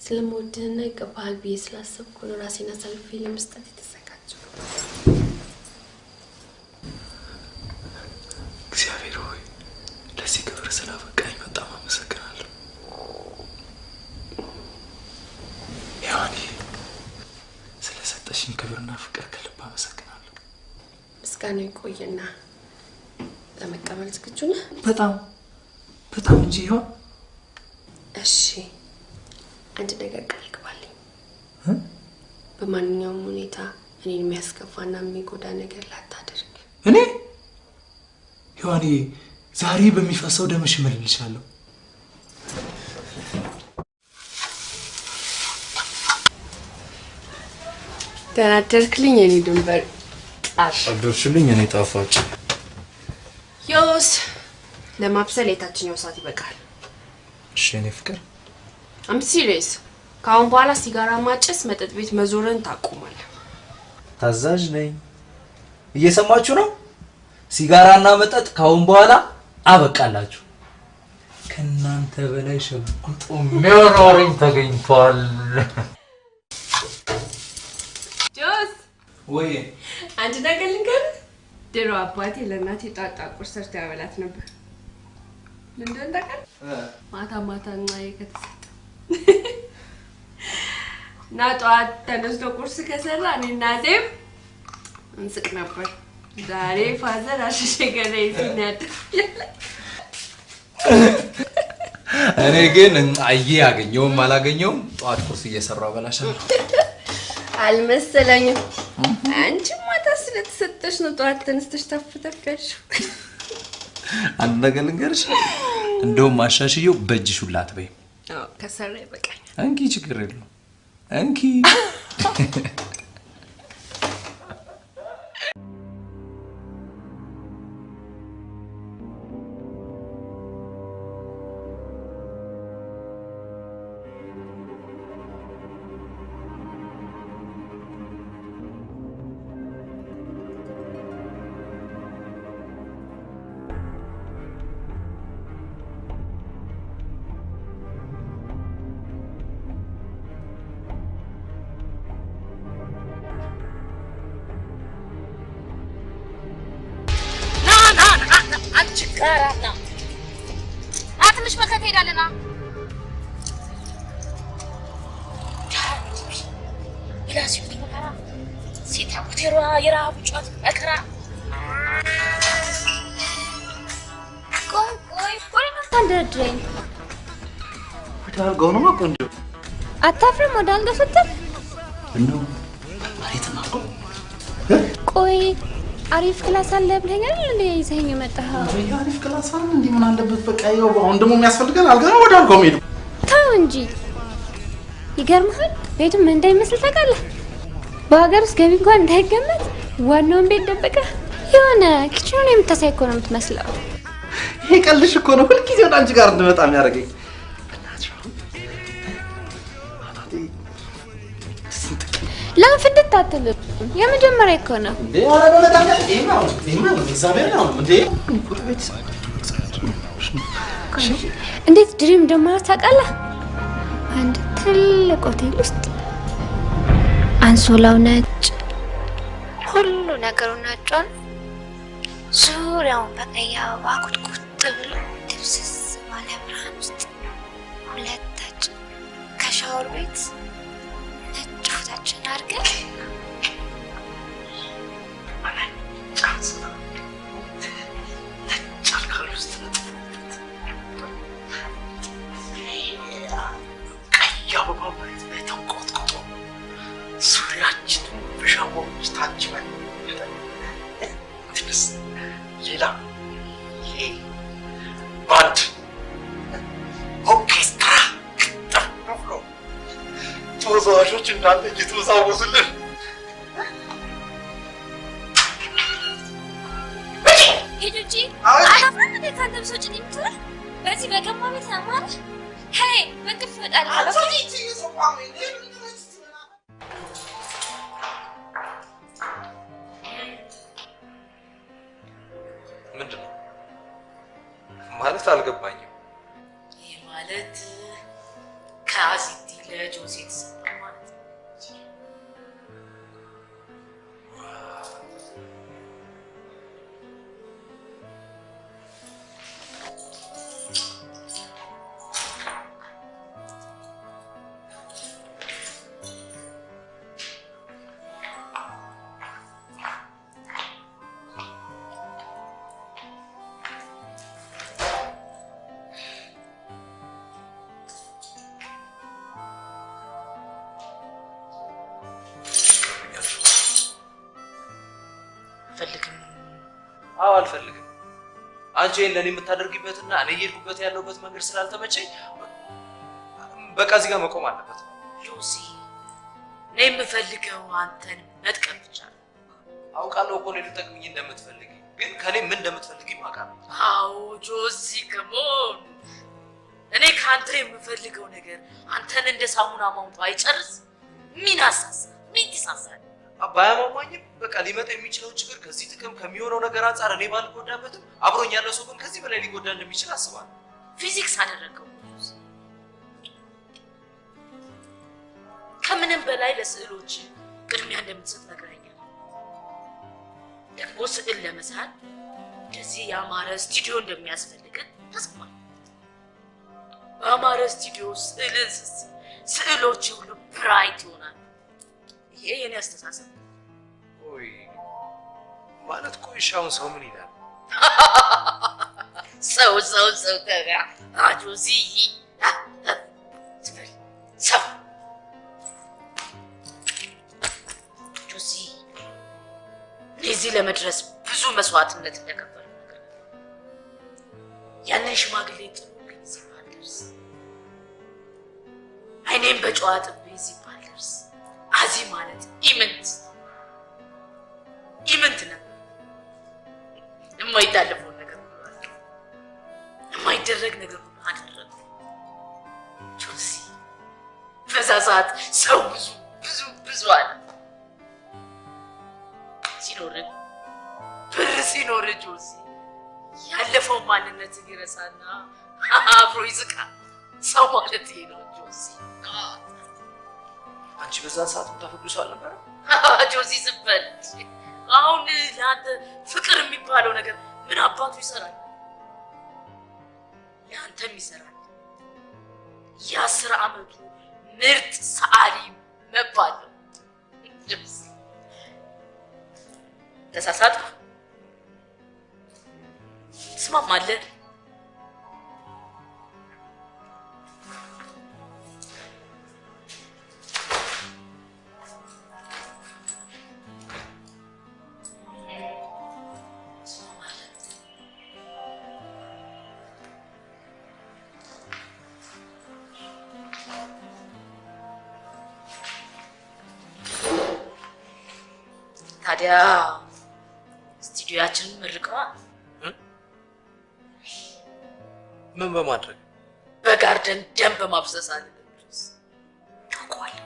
ስለምወድህና ይገባሃል ብዬ ስላሰብኩ ነው ራሴን አሳልፌ ለመስጠት የተዘጋጀው። እግዚአብሔር ሆይ ለዚህ ክብር ስላበቃኝ በጣም አመሰግናለሁ። ያኔ ስለሰጠሽኝ ክብርና ፍቅር ከልብ አመሰግናለሁ። ምስጋና ይቆየና ለመቀበል ዝግጁ ነህ? በጣም እንጂ ይሆን? እሺ አንድ ነገር ቃል ግባልኝ። በማንኛውም ሁኔታ እኔን የሚያስከፋና የሚጎዳ ነገር ላታደርግ። እኔ ዮሐኔ ዛሬ በሚፈሰው ደምሽ እምልልሻለሁ። ተናደርክልኝ የኔ ድንበር አደርሽልኝ እኔ ጣፋጭ። ዮስ ለማብሰል የታችኛው ሰዓት ይበቃል። እሺ እኔ ፍቅር I'm serious. ካሁን በኋላ ሲጋራ ማጨስ መጠጥ ቤት መዞርን ታቆማለህ። ታዛዥ ነኝ። እየሰማችሁ ነው? ሲጋራና መጠጥ ካሁን በኋላ አበቃላችሁ። ከናንተ በላይ ሸጉጡ የሚያወራኝ ተገኝቷል። ጆስ ወይ አንድ ነገር ልንገርህ። ድሮ አባቴ ለእናቴ ጣጣ ቁርስ ሰርቶ ያበላት ነበር። ምን እንደሆነ ታውቃለህ? ማታ እና ከተሰጠ እና ጠዋት ተነስቶ ቁርስ ከሰራ እኔና ዜብ እንስቅ ነበር። ዛሬ ፋዘር አሽሼ ገለይ ሲናድ እኔ ግን አይ ያገኘውም አላገኘውም ጠዋት ቁርስ እየሰራው በላሻለሁ። አልመሰለኝም። አንቺ ማታ ስለተሰጠሽ ነው ጠዋት ተነስተሽ ታፍተፈሽ። አንድ ነገር ልንገርሽ፣ እንደውም ማሻሽየው በእጅሽ ሁላ አትበይ። አዎ ከሰራ ይበቃኛል። አንቺ ችግር የለውም አንቺ Karana. Atmış bakat helalına. Biraz yürüdüm kara. Sita butera yara buçat akara. Koy nasandırdın? Hotel gonuma kondu. Atafram modal da satır. No. Araytına. Koy አሪፍ ክላስ አለ ብለኛል እንዴ ይዘኝ መጣህ? አሪፍ ክላስ አለ እንዴ ምን አለበት በቃ ይኸው አሁን ደግሞ የሚያስፈልገን አልጋ ነው ወደ አልጋው ሄዱ። ተው እንጂ ይገርምሃል ቤቱ ምን እንደሚመስል ታውቃለህ? በሀገር ውስጥ ገቢ እንኳን እንዳይገመት ዋናውን ቤት ደበቀ የሆነ ኪችኑን የምታሳይ እኮ ነው የምትመስለው። ይሄ ቀልሽ እኮ ነው ሁልጊዜ ወደ አንቺ ጋር እንድመጣ የሚያደርገኝ። ለፍድት አትልም የመጀመሪያ እኮ ነው እንዴ? አረ በጣም ይሄማ እግዚአብሔር ነው እንዴ? እንዴት ድሪም እንደማለት ታውቃለህ? አንድ ትልቅ ሆቴል ውስጥ አንሶላው ነጭ፣ ሁሉ ነገሩ ነጭ፣ ዙሪያውን በቀይ አበባ ኩትኩት ብሎ ድብስስ ባለ ብርሃን ውስጥ ሁለታችን ከሻወር ቤት ነጭ ፎታችን አድርገን ተወዛዋዦች እንዳለ እየተወዛወዙልን ሄዱጂ አላፍራም እንደ ካንተ ብሶጭ የምትለው በዚህ በገማ ቤት አማረ ሄይ በቅፍ ይወጣል ምንድን ነው ማለት አልገባኝም። ይህ ማለት ከአዚቲ ለጆሴ የተሰጠ ማለት ነው። አዎ አልፈልግም። አንቺ ለኔ የምታደርጊበትና እኔ እየሄድኩበት ያለውበት መንገድ ስላልተመቸኝ በቃ እዚህ ጋር መቆም አለበት። ጆሲ እኔ የምፈልገው አንተን መጥቀም ብቻ ነው። አውቃለሁ እኮ ነው ልትጠቅምኝ እንደምትፈልጊ፣ ግን ከኔ ምን እንደምትፈልጊ አውቃለሁ። አዎ ጆሲ ከሞን እኔ ካንተ የምፈልገው ነገር አንተን እንደ ሳሙና ማውጣ አይጨርስ። ምን አሳሳ ምን ተሳሳለ? ባያማማኝም በቃ ሊመጣ የሚችለው ችግር ከዚህ ጥቅም ከሚሆነው ነገር አንፃር እኔ ባልጎዳበትም አብሮኝ ያለው ሰው ግን ከዚህ በላይ ሊጎዳ እንደሚችል አስባለሁ። ፊዚክስ አደረገው ከምንም በላይ ለስዕሎች ቅድሚያ እንደምትሰጥ ነግረኛል። ደግሞ ስዕል ለመሳል እንደዚህ ያማረ ስቱዲዮ እንደሚያስፈልግ ተስማማ። በአማረ ስቱዲዮ ስዕሎች ሁሉ ብራይት ይሆናል። ይሄ የኔ አስተሳሰብ ነው። ኦይ ማለት ቆይሻውን ሰው ምን ይላል? ሰው ተጋ አጆዚ ሰው ጆሲ እዚህ ለመድረስ ብዙ መስዋዕትነት እንደከፈለ ነገር ያንን ሽማግሌ ጥሩ ግን ሲባልስ አይኔም በጨዋ ጥቤ ሲባልስ አዚ ማለት ኢምንት ነበር። የማይታለፈው ነገር የማይደረግ ነገር አደረገ። ጆሲ በዛ ሰዓት ሰው ብዙ አለ። ሲኖር ጆሲ ያለፈው ማንነትን ይረሳና አብሮ ይዝቃል። ሰው ማለት ይሄ ነው ጆሲ። አንቺ በዛ ሰዓት የምታፈቅዱ ሰው አልነበረ? ጆሲ ዝም በል። አሁን ለአንተ ፍቅር የሚባለው ነገር ምን አባቱ ይሰራል? ለአንተም ይሰራል። የ10 ዓመቱ ምርጥ ሰዓሊ መባል ነው። ተሳሳትኩ? ትስማማለህ? ታዲያ ስቱዲዮአችንን መርቀዋ ምን በማድረግ በጋርደን ደም በማፍሰስ አለ ታውቀዋል።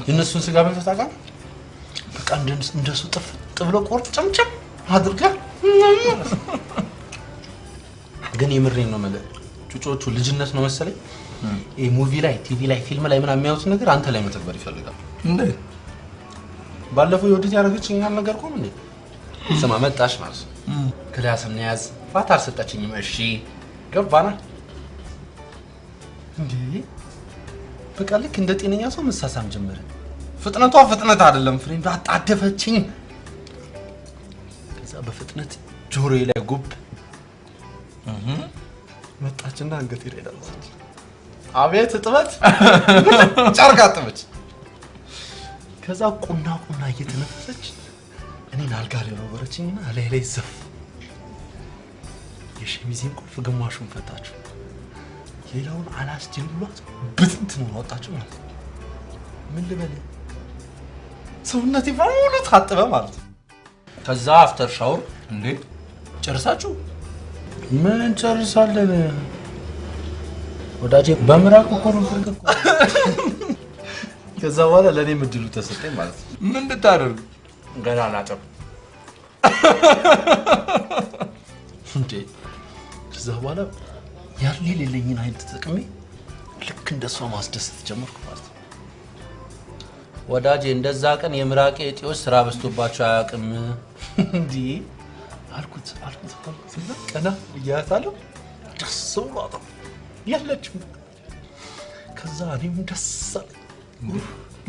የነሱን ስጋ በልተህ ታውቃለህ? በቃ እንደሱ ጥፍጥ ብሎ ቆርጨምጨም አድርገህ ግን የምሬን ነው ማለት ጩጮቹ ልጅነት ነው መሰለኝ ይሄ ሙቪ ላይ ቲቪ ላይ ፊልም ላይ ምናምን የሚያዩት ነገር አንተ ላይ መተግበር ይፈልጋል እንዴ ባለፈው የወዲት ያደረገችኝ ነገር ቆም እንዴ ስማ መጣሽ ማለት ክላስ እንያዝ ፋታ አልሰጣችኝም እሺ ገባና እንዴ በቃ ልክ እንደ ጤነኛ ሰው መሳሳም ጀመረ ፍጥነቷ ፍጥነት አይደለም ፍሬንድ አጣደፈችኝ ከዛ በፍጥነት ጆሮዬ ላይ ጉብ መጣችና አንገቴ ላይ ዳለች አቤት ጥበት ጫርጋ ጥበች ከዛ ቁና እየተነፈሰች እኔን አልጋ ላይ ወረወረችኝና ላይ ዘፍ የሸሚዜን ቁልፍ ግማሹን ፈታችሁ ሌላውን አላስችል ብሏት ብትንትን ወጣችሁ ማለት ምን ልበል ሰውነቴ በሙሉ ታጠበ ማለት ከዛ አፍተር ሻወር እንዴ ጨርሳችሁ ምን እንጨርሳለን ወዳጄ በመራቁ ኮሮን ፍርቀቁ ከዛ በኋላ ለኔ ምድሉ ተሰጠኝ ማለት ምን እንድታደርግ ገና አላጠብ እንዴ ከዛ በኋላ ያለ ሌለኝን አይነት ተጠቅሜ ልክ እንደሷ ማስደሰት ጀመርኩ ማለት ወዳጄ እንደዛ ቀን የምራቄ እጤዎች ስራ በስቶባቸው አያውቅም እንዴ አልኩት ቀና እያታለሁ ደስ ብሏት ያለች ከዛ እኔም ደስ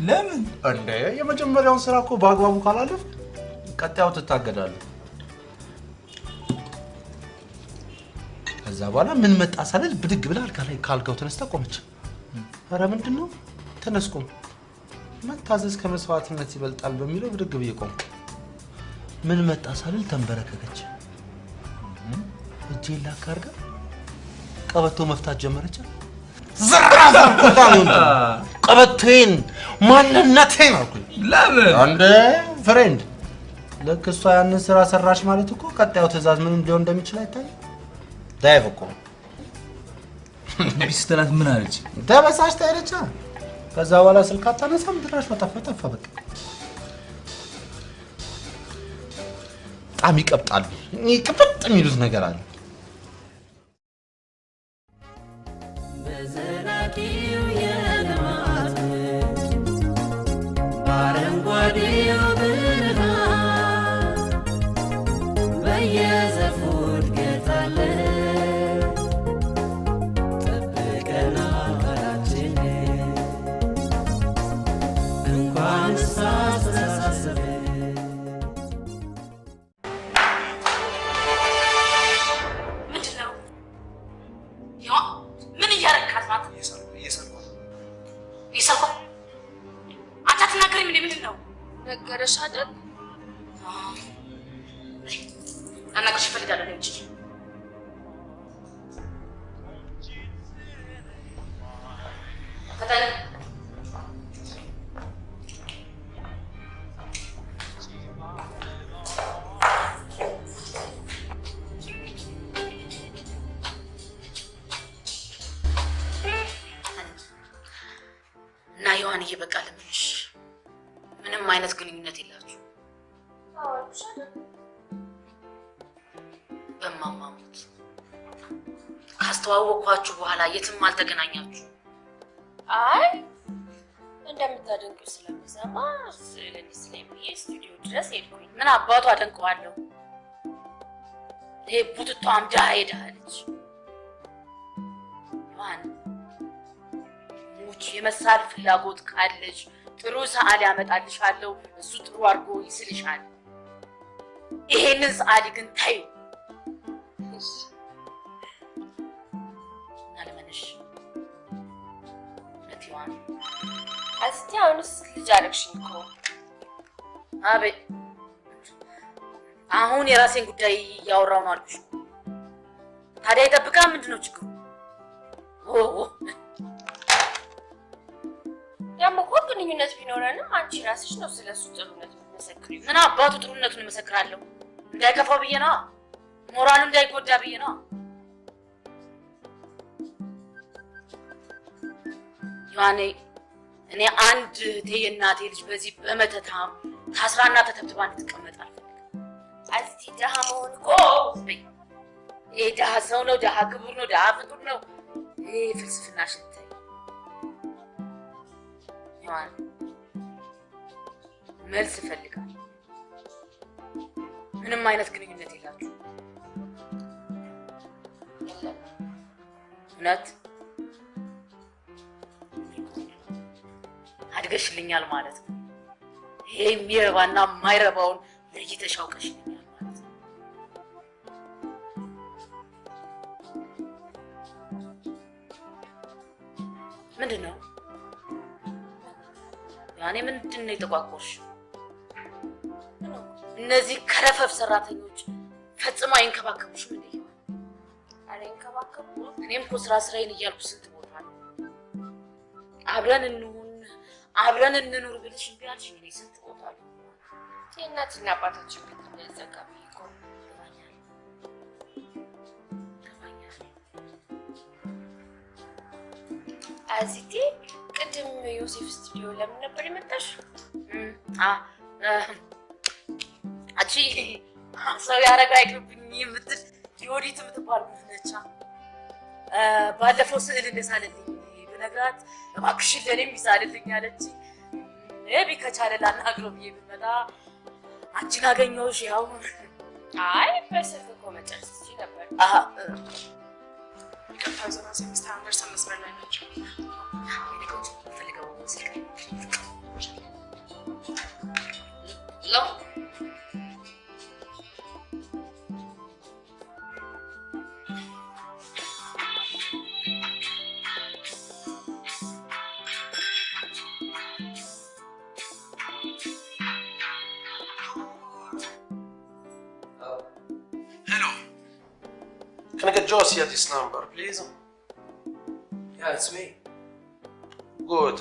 ለምን እንዴ የመጀመሪያውን ስራ እኮ በአግባቡ ካላለፍ ቀጣዩ ትታገዳለህ ከዛ በኋላ ምን መጣ ሳልል ብድግ ብላ ካልጋው ተነስታ ቆመች አረ ምንድነው ተነስቆም መታዘዝ ከመስዋዕትነት ይበልጣል በሚለው ብድግ ብዬ ቆምኩ ምን መጣ ሳልል ተንበረከከች እጄን ላካርጋ ቀበቶ መፍታት ጀመረች ዘራዛቁታን ቀበቶን ማንነቴን አልኩኝ ለምን አንዴ ፍሬንድ ለክሷ ያንን ስራ ሰራሽ ማለት እኮ ቀጣዩ ትዕዛዝ ምን ሊሆን እንደሚችል አይታይ ዳይቭ እኮ ቢስተላት ምን አለች ተበሳጭታ ሄደች ከዛ በኋላ ስልክ አታነሳም ድራሽ ወጣፈጠፋ በቃ ጣም ይቀብጣሉ ይቀብጥ የሚሉት ነገር አለ በዘራቂው የለማት ባረንጓዴው ብርሃን በየዘፉት ገታለ ነገረሻደል አናግርሽ ፈልጋለሁ እንጂ ፈታኝ እና ዮሐን እየበቃለ ምንሽ ምንም አይነት ግንኙነት የላችሁ በማማሙት ካስተዋወቅኳችሁ በኋላ የትም አልተገናኛችሁ አይ እንደምታደንቂው ስለምሰማ ስዕልን ስለምዬ ስቱዲዮ ድረስ ሄድኩኝ። ምን አባቱ አደንቀዋለሁ። ይሄ ቡትቷም ድሃ ሄዳለች። ማን ሙች የመሳል ፍላጎት ካለሽ ጥሩ ሰዓሊ ያመጣልሻለሁ። እሱ ጥሩ አድርጎ ይስልሻል። ይሄንን ሰዓሊ ግን ታዩ አለመነሽ ነቲዋን እስቲ አሁንስ ልጅ አደረግሽኝ እኮ። አቤት አሁን የራሴን ጉዳይ ያወራው ነው አልኩሽ። ታዲያ ይጠብቃ ምንድነው ችግሩ? ደግሞ እኮ ግንኙነት ቢኖረንም አንቺ ራስሽ ነው ስለሱ ጥሩነት የምትመሰክሪው። ምን አባቱ ጥሩነቱን እመሰክራለሁ? እንዳይከፋው ብዬ ነው። ሞራሉ እንዳይጎዳ ብዬ ነው። ያኔ እኔ አንድ እህቴ የእናቴ ልጅ በዚህ በመተታም ታስራና ተተብትባ እንድትቀመጥ አልፈልግም። እስቲ ደሃ መሆን እኮ ይሄ ደሃ ሰው ነው፣ ደሃ ክቡር ነው፣ ደሃ ፍጡር ነው። ይሄ ፍልስፍና ሽንታይ ያኔ መልስ እፈልጋለሁ። ምንም አይነት ግንኙነት የላችሁ? እውነት አድገሽልኛል ማለት ነው። ይሄ የሚረባና የማይረባውን ለይተሽ አውቀሽልኛል ማለት ነው። ምንድን ነው ያኔ? ምንድን ነው የተቋቆርሽ? እነዚህ ከረፈፍ ሰራተኞች ፈጽሞ አይንከባከቡሽም እንዴ? አልንከባከቡ። እኔም እኮ ስራዬን እያልኩ ስንት ቦታ ነው አብረን አብረን እንኑር ብልሽ እምቢ አልሽኝ። እኔ ስንት ቦታ ነው የእናትና አባታችን ቤት እንደዘጋቢ እኮ አዚቲ ቅድም ዮሴፍ ስቱዲዮ ለምን ነበር የመጣሽ? አቺ ሰው ያረጋ አይቅርብኝ የምትል ዮዲት የምትባል ነች። ባለፈው ስዕል እንደሳለልኝ ብነግራት እባክሽን ለእኔም ይሳልልኝ አለች። እቢ ከቻለ ላናግረው ብዬ ብመጣ አንቺን አገኘሁሽ። ያው አይ በስልክ እኮ መጨረስ ትችይ ነበር። ይቅርታ ዘናሴ ሚስተር አንደርሰን መስመር ላይ ናቸው። ፈልገው ስልክ Can I get Josie at this number, please? Yeah, it's me. Good.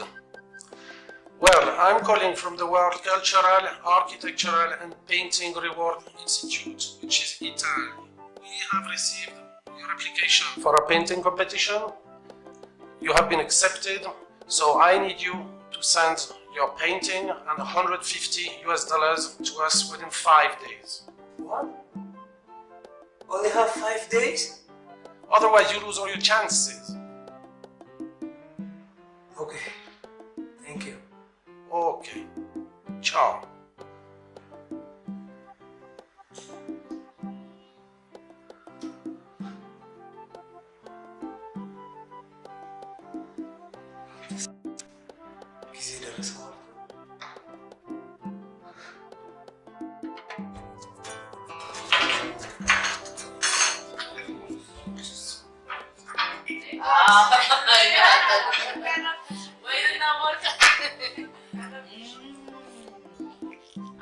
Well, I'm calling from the World Cultural, Architectural and Painting Reward Institute, which is Italy. We have received your application for a painting competition. You have been accepted, so I need you to send your painting and $150 to us within 5 days. What? Only have 5 days? Otherwise, you lose all your chances. Okay. Thank you. Okay. Ciao. ጊዜ ደረሰ።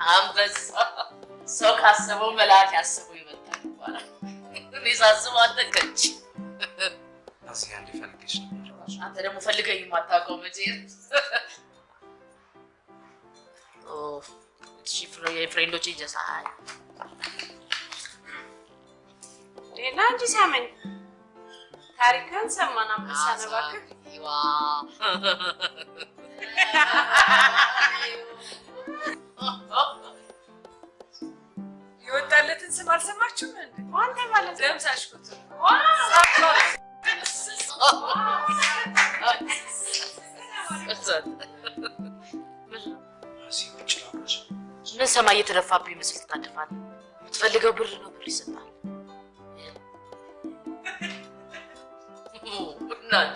አንበሳ ሰው ካሰበው መልአክ ያሰበው ይበልጣል ይባላል። እኔ ሳስበው አትከች እዚህ አንድ ፈልግሽ ነበር። አንተ ደግሞ ፈልገኝ የማታውቀው መቼ እሺ ፍሬንዶቼ ጀሳይ ሌላ እንጂ ሳመኝ ታሪክን ሰማና መሳነባክ ይዋ ይወጣለትን ስም አልሰማችሁም እንዴ? አንተ ማለት ደምሳሽኩት What's that? እዚህ ቁጭ ላውራሽ። ምን ሰማይ የተደፋብህ ይመስል ትታደፋለህ? የምትፈልገው ብር ነው፣ ብር ይሰጣል። እናት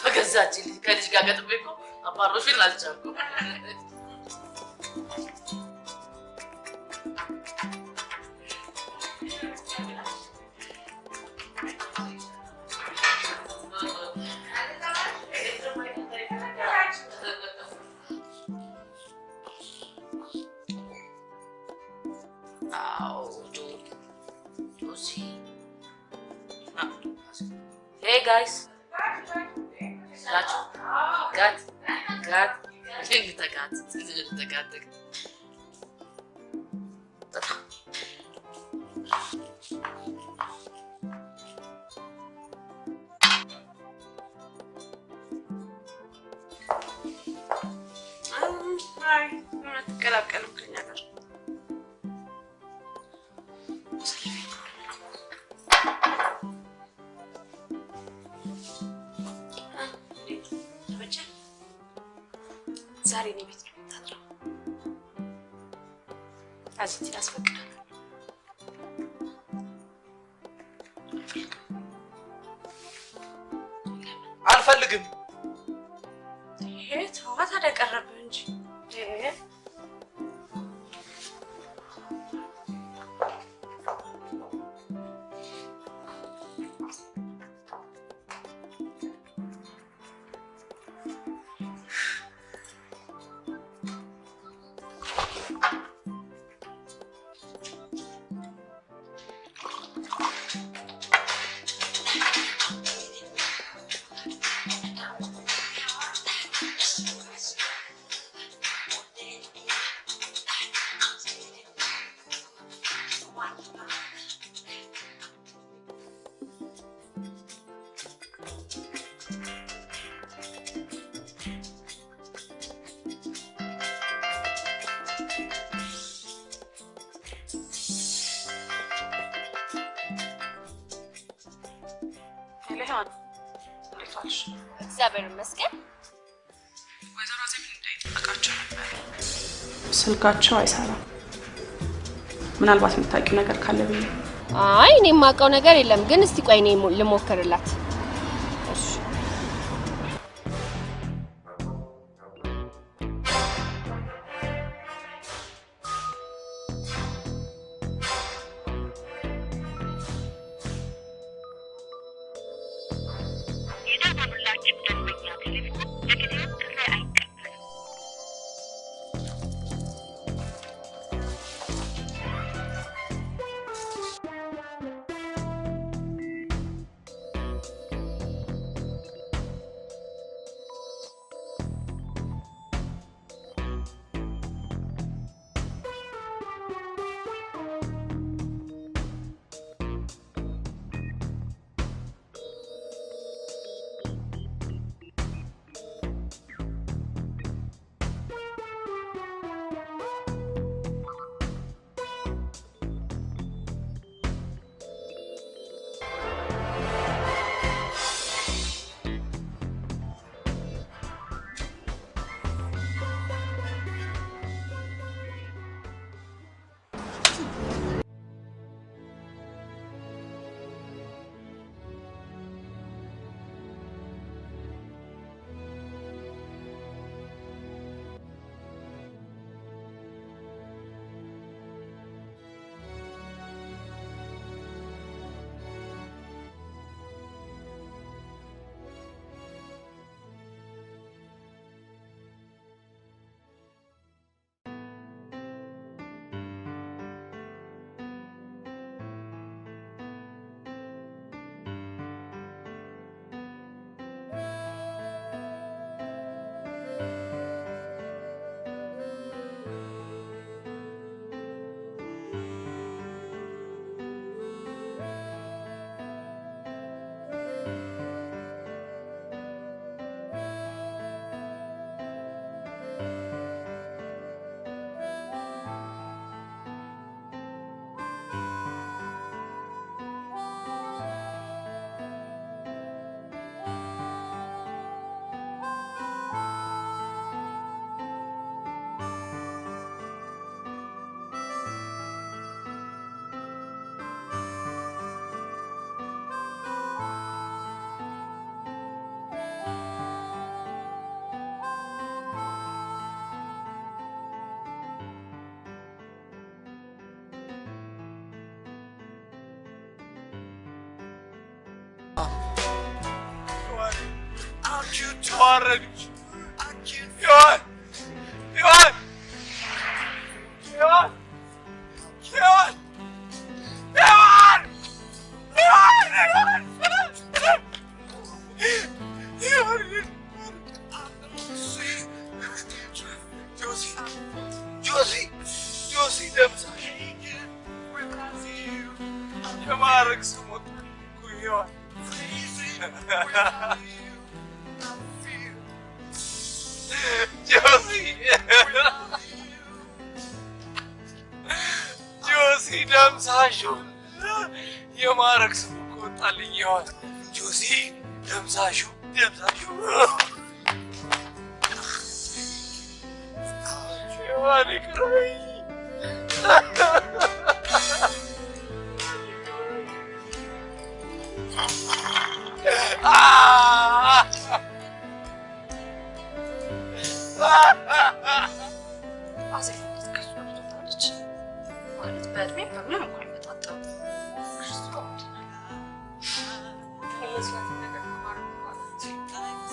በገዛች ከልጅ ጋር ገጥሜ እኮ አባሮሽን አልቻልኩም። Hey guys, got, Hi, not አትቀላቀልም ከኛ ጋር ዛሬ ነው ቤት ነው ታድራ አዚት ያስፈቅዳል አልፈልግም ይሄ ተዋት አደቀረበ እንጂ እግዚአብሔር ይመስገን ወይዘሮ አዜብ እንዳይጠቃቸው ነበር ስልካቸው አይሰራም ምናልባት የምታውቂው ነገር ካለ ብዬ አይ እኔ የማውቀው ነገር የለም ግን እስቲ ቆይ እኔ ልሞክርላት አዋረዱሽ። ሔዋን ሔዋን ሔዋን ሔዋን ሔዋን ጆሲ ደምሳሽ የማረግ ስሞት ሔዋን ጆሲ ደምሳሹ የማረግ ስሙ ወጣልኝ ሔዋን ጆሲ ደምሳሹ ሔዋን ይቅርበኝ ማለት በእድሜ በምንም እንኳን መጣጣው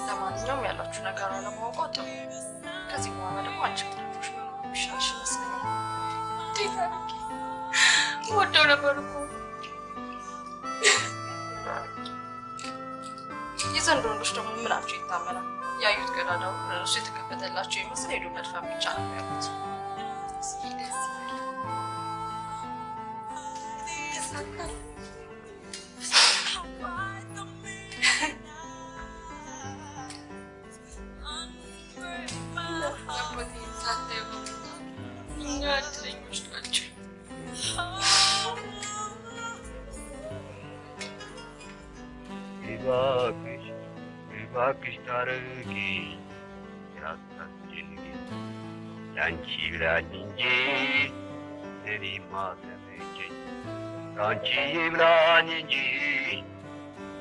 ለማንኛውም ያላችሁ ነገር አለማወቅ ጥሩ። ከዚህ በኋላ ደግሞ አንቺ ትንሽ ምሻሽ ይመስለኛል። ወደው ነበር እኮ የዘንድሮ ወንዶች ደግሞ ምናቸው ይታመናል። ያዩት ገዳዳው እሱ የተከፈተላቸው ይመስል ሄዶ መድፈን ብቻ ነው ያሉት። እባክሽ ታረቂ ያታስጨንቂ ያንቺ ብላኝ እንጂ እኔማ ተመቸኝ ያንቺ ብላኝ እንጂ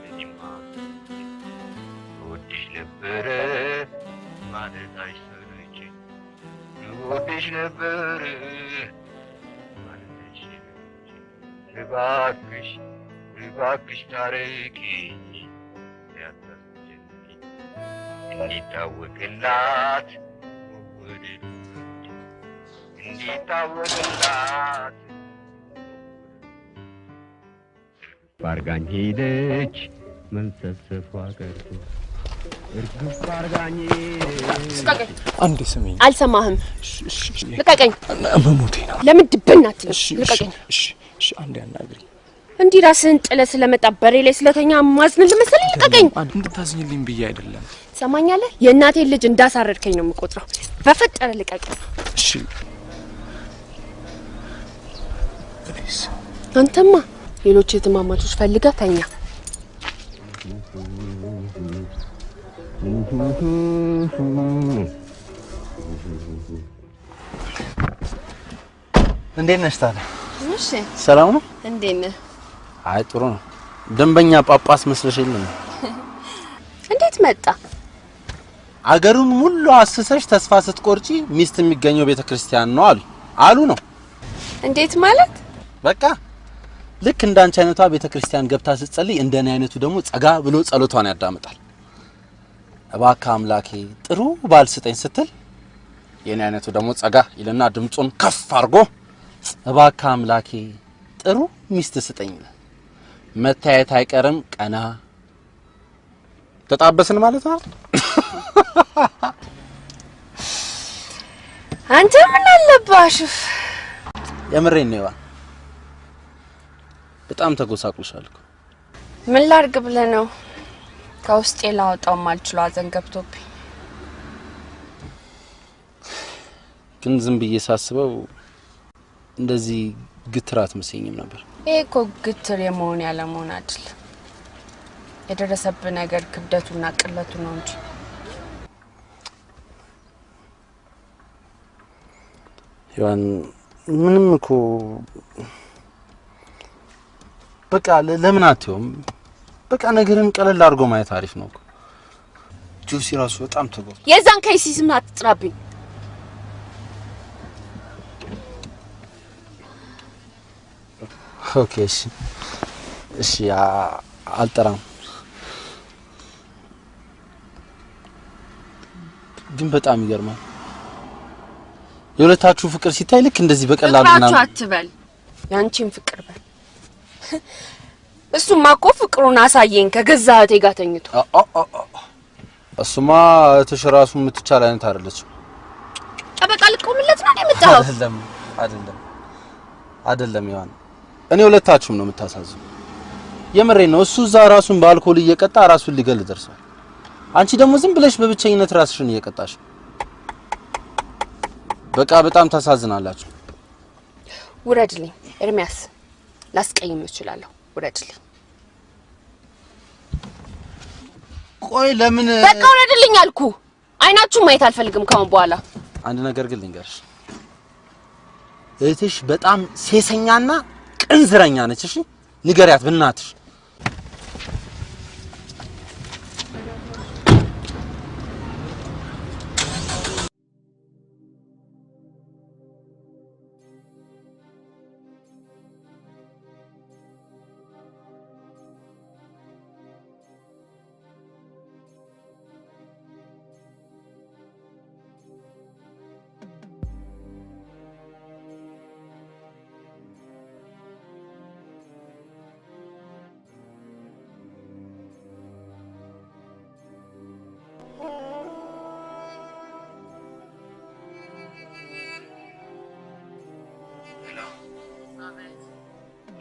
እኔማ እወድሽ ነበረ ማለት አይሰለቸኝ እወድሽ ነበረ ማለት አይሰለቸኝ እባክሽ ታረቂ እንዲታወቅላት ወደዱ እንዲታወቅላት ባርጋኝ ሄደች መንሰፍሰፏ ቀርቶ እርግፍ ባርጋኝ አንዴ ስሚኝ። አልሰማህም። ልቀቀኝ። መሞቴ ነው። ለምን ድብናት? ልቀቀኝ። እሺ አንዴ አናግሪ። እንዲህ ራስህን ጥለህ ስለመጣ በሬ ላይ ስለተኛ ማዝንል መሰለኝ። ልቀቀኝ። እንድታዝኝልኝ ብዬ አይደለም። ሰማኛለህ? የእናቴን ልጅ እንዳሳረድከኝ ነው የምቆጥረው። በፈጠረ ልቀቀኝ። እሺ አንተማ ሌሎች የትማማቾች ፈልገህ ተኛ። እንዴት ነሽ ታዲያ? እሺ ሰላም ነው? እንዴት ነህ? አይ ጥሩ ነው። ደንበኛ ጳጳስ መስለሽ የለም? እንዴት መጣ? አገሩን ሙሉ አስሰሽ ተስፋ ስትቆርጪ ሚስት የሚገኘው ቤተክርስቲያን ነው አሉ ነው። እንዴት ማለት? በቃ ልክ እንዳንቺ አይነቷ ቤተክርስቲያን ገብታ ስትጸልይ እንደኔ አይነቱ ደግሞ ጸጋ ብሎ ጸሎቷን ያዳምጣል። እባክህ አምላኬ ጥሩ ባል ስጠኝ ስትል የኔ አይነቱ ደግሞ ጸጋ ይልና ድምጹን ከፍ አድርጎ እባክህ አምላኬ ጥሩ ሚስት ስጠኝ መታየት አይቀርም ቀና ተጣበስን ማለት ነው። አንተ ምን አለባሽ? የምሬን ነው። በጣም ተጎሳቁልሻል እኮ። ምን ላርግ ብለህ ነው? ከውስጤ ላወጣው ማልችለው አዘን ገብቶብኝ። ግን ዝም ብዬ ሳስበው እንደዚህ ግትራት መስኝም ነበር። ይሄ እኮ ግትር የመሆን ያለ መሆን አይደል። የደረሰብህ ነገር ክብደቱና ቅለቱ ነው እንጂ። ያን ምንም እኮ በቃ ለምን አትዮም? በቃ ነገርን ቀለል አድርጎ ማየት አሪፍ ነው እኮ። ጆሲ ራሱ በጣም ተጎድቶ የዛን ከይሲስም አትጥራብኝ። ኦኬ እሺ አልጠራም። ግን በጣም ይገርማል። የሁለታችሁ ፍቅር ሲታይ ልክ እንደዚህ በቀላሉና ፍቅራችሁ አትበል፣ ያንቺን ፍቅር በል። እሱማ እኮ ፍቅሩን አሳየኝ ከገዛ እህቴ ጋር ተኝቶ። እሱማ እህትሽ ራሱ የምትቻል አይነት አይደለችም። ጠበቃ ልቆምለት ነው የምታው? አይደለም ይሆን። እኔ ሁለታችሁም ነው የምታሳዝኑ። የምሬን ነው። እሱ እዛ ራሱን በአልኮል እየቀጣ ራሱን ሊገል ደርሷል። አንቺ ደግሞ ዝም ብለሽ በብቸኝነት ራስሽን እየቀጣሽ። በቃ በጣም ታሳዝናላችሁ። ውረድልኝ ኤርሚያስ፣ ላስቀይም እችላለሁ። ውረድልኝ። ቆይ ለምን? በቃ ውረድልኝ አልኩ። አይናችሁ ማየት አልፈልግም ካሁን በኋላ። አንድ ነገር ግን ልንገርሽ፣ እህትሽ በጣም ሴሰኛና ቅንዝረኛ ነች። እሺ ንገሪያት በእናትሽ።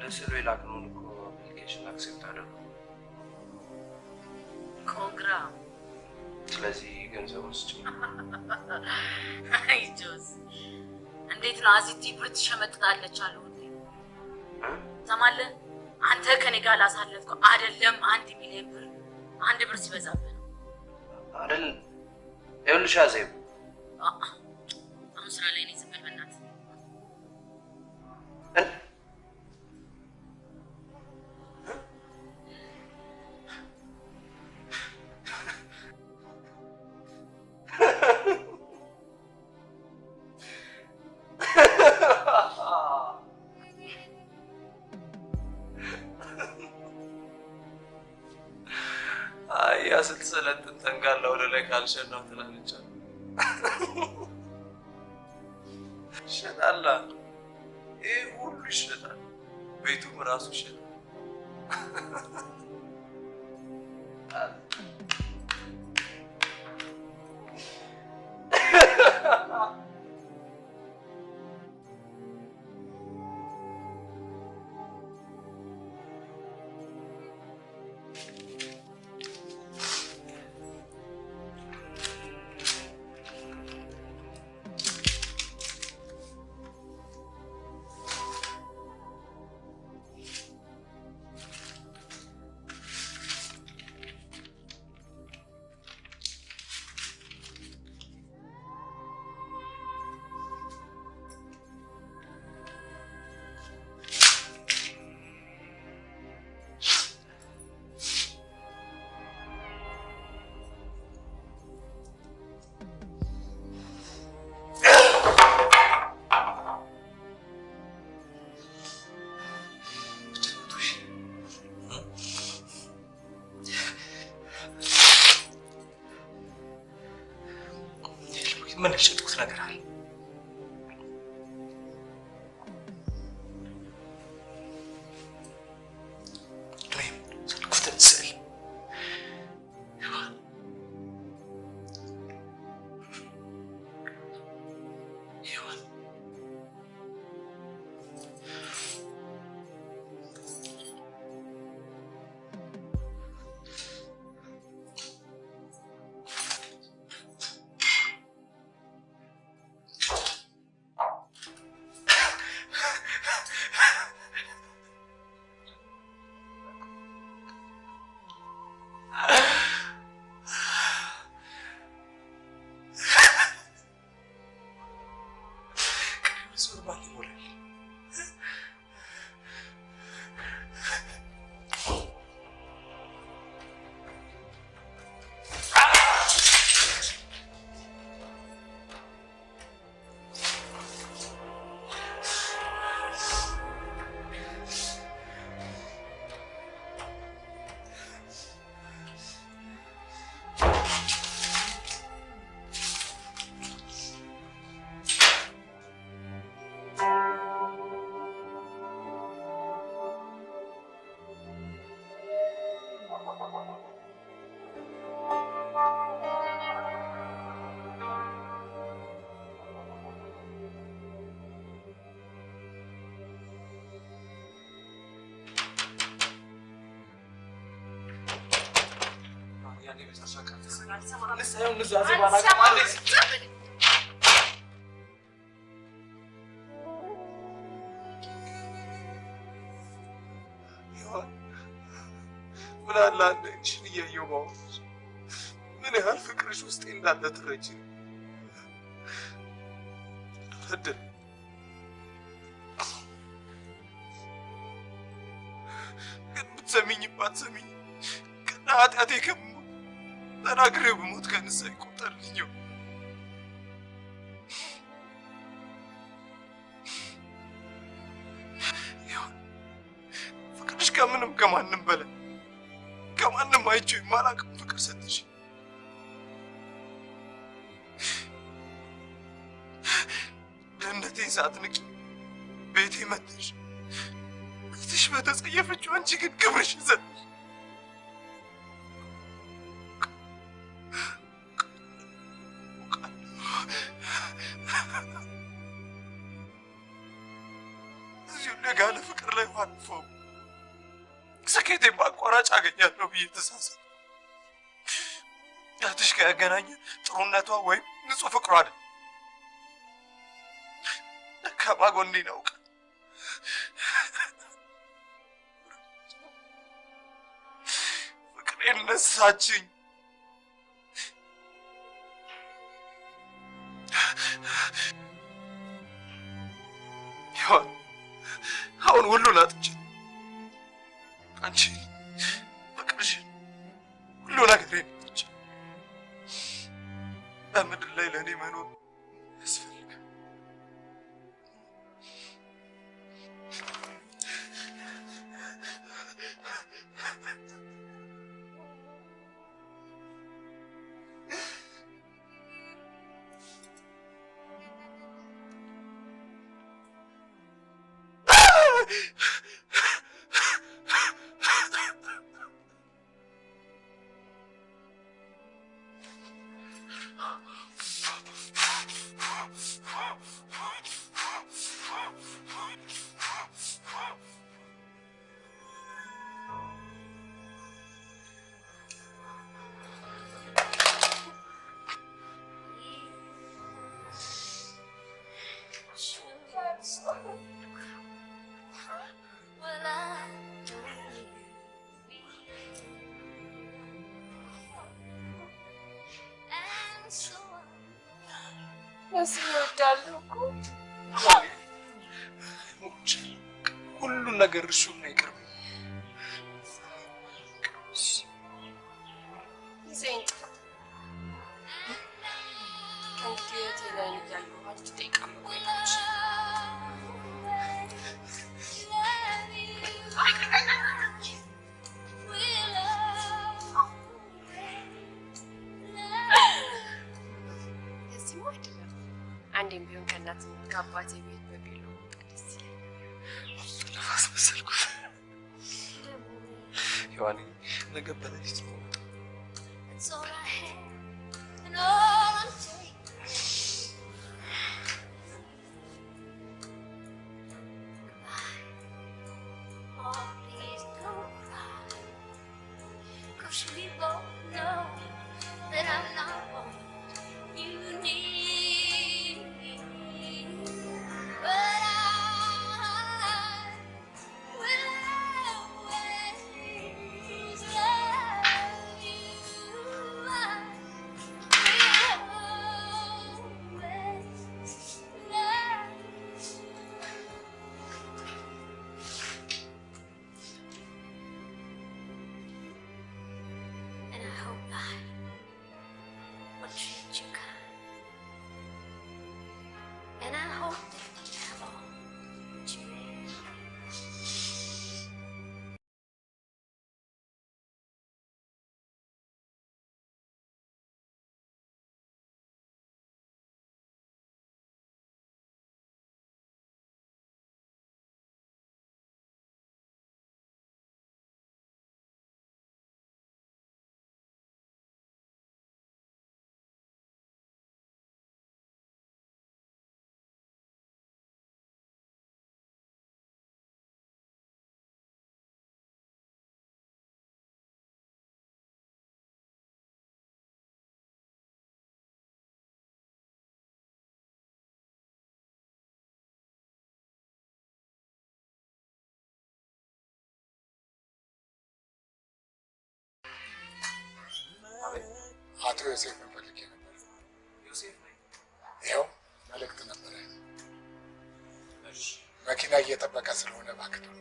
ለስሉ የላክነውን እኮ አፕሊኬሽን አክሴፕት አደረጉ። ኮንግራ። ስለዚህ ገንዘቡን ስጪ። አይ ጆስ፣ እንዴት ነው አዚቲ ብር ትሸመጥጣለች አሉ እንዴ? ሰማለህ? አንተ ከኔ ጋር ላሳለፍከው አይደለም 1 ሚሊዮን ብር 1 ብር ሲበዛብህ ነው አይደል? ይኸውልሽ አዜብ፣ አሁን ስራ ላይ ነኝ። ዝም በል በእናትህ። ስትሰለጥን ተንጋላ ወደ ላይ ካልሸናው ትላለች። ሸጣላ ይሄ ሁሉ ይሸጣል። ቤቱም ራሱ ይሸጣል። ምን የሸጥኩት ነገር አለ? ሰልኩትን ስል የመጨረሻ ቃል ሳይሆን ኑዛዜ ባላውቅም አንዴ ምን አለ አንድ እጅን እያየሁ ባወራሽ ምን ያህል ፍቅርሽ ውስጤ እንዳለ ትረጂ እድል ግን ብትሰሚኝ ባትሰሚኝ ከና ኃጢአቴ ከሞት ተናግሬ ብሞት ከንሳ ይቆጠርልኝ ፍቅርሽ ከምንም ከማንም በላይ ከማንም አይቼው የማላውቅም ፍቅር ሰጥሽ ደህንነቴን ሳትንቂ ቤቴ መጥተሽ ቤትሽ በተጸየፈችው አንቺ ግን ክብርሽን ሰጥሽ እዚሁ ለጋለ ፍቅር ላይ ባልፈው ስኬቴን በአቋራጭ አገኛለሁ ብዬ ተሳሳትኩ። እህትሽ ጋር ያገናኘን ጥሩነቷ ወይም ንጹህ ፍቅሯ አይደል። ደካማ ጎኔን አውቃ ፍቅሬን ነሳችኝ። አሁን ሁሉን አጥቼ አንቺ ፍቅርሽ ሁሉ ነገሬን አጥቼ በምድር ላይ ለእኔ መኖር ያስፈልጋል። ሁሉን ነገር እሱ ነው ይቅርብ ዜንት ከእንግዲህ ተለያዩ ያሉት ደቂቃ መቆየቶች አንዴም ቢሆን ከእናት ከአባቴ ቤት በቤሎ ደስ ለፋስ መሰልኩት ዮሐኒ ነገ በሌሊት ነው አቶ ዮሴፍ ፈልጌ ነበር። ዮሴፍ ነኝ። ይኸው መልእክት ነበረ። እሺ መኪና እየጠበቀ ስለሆነ እባክህ ነው።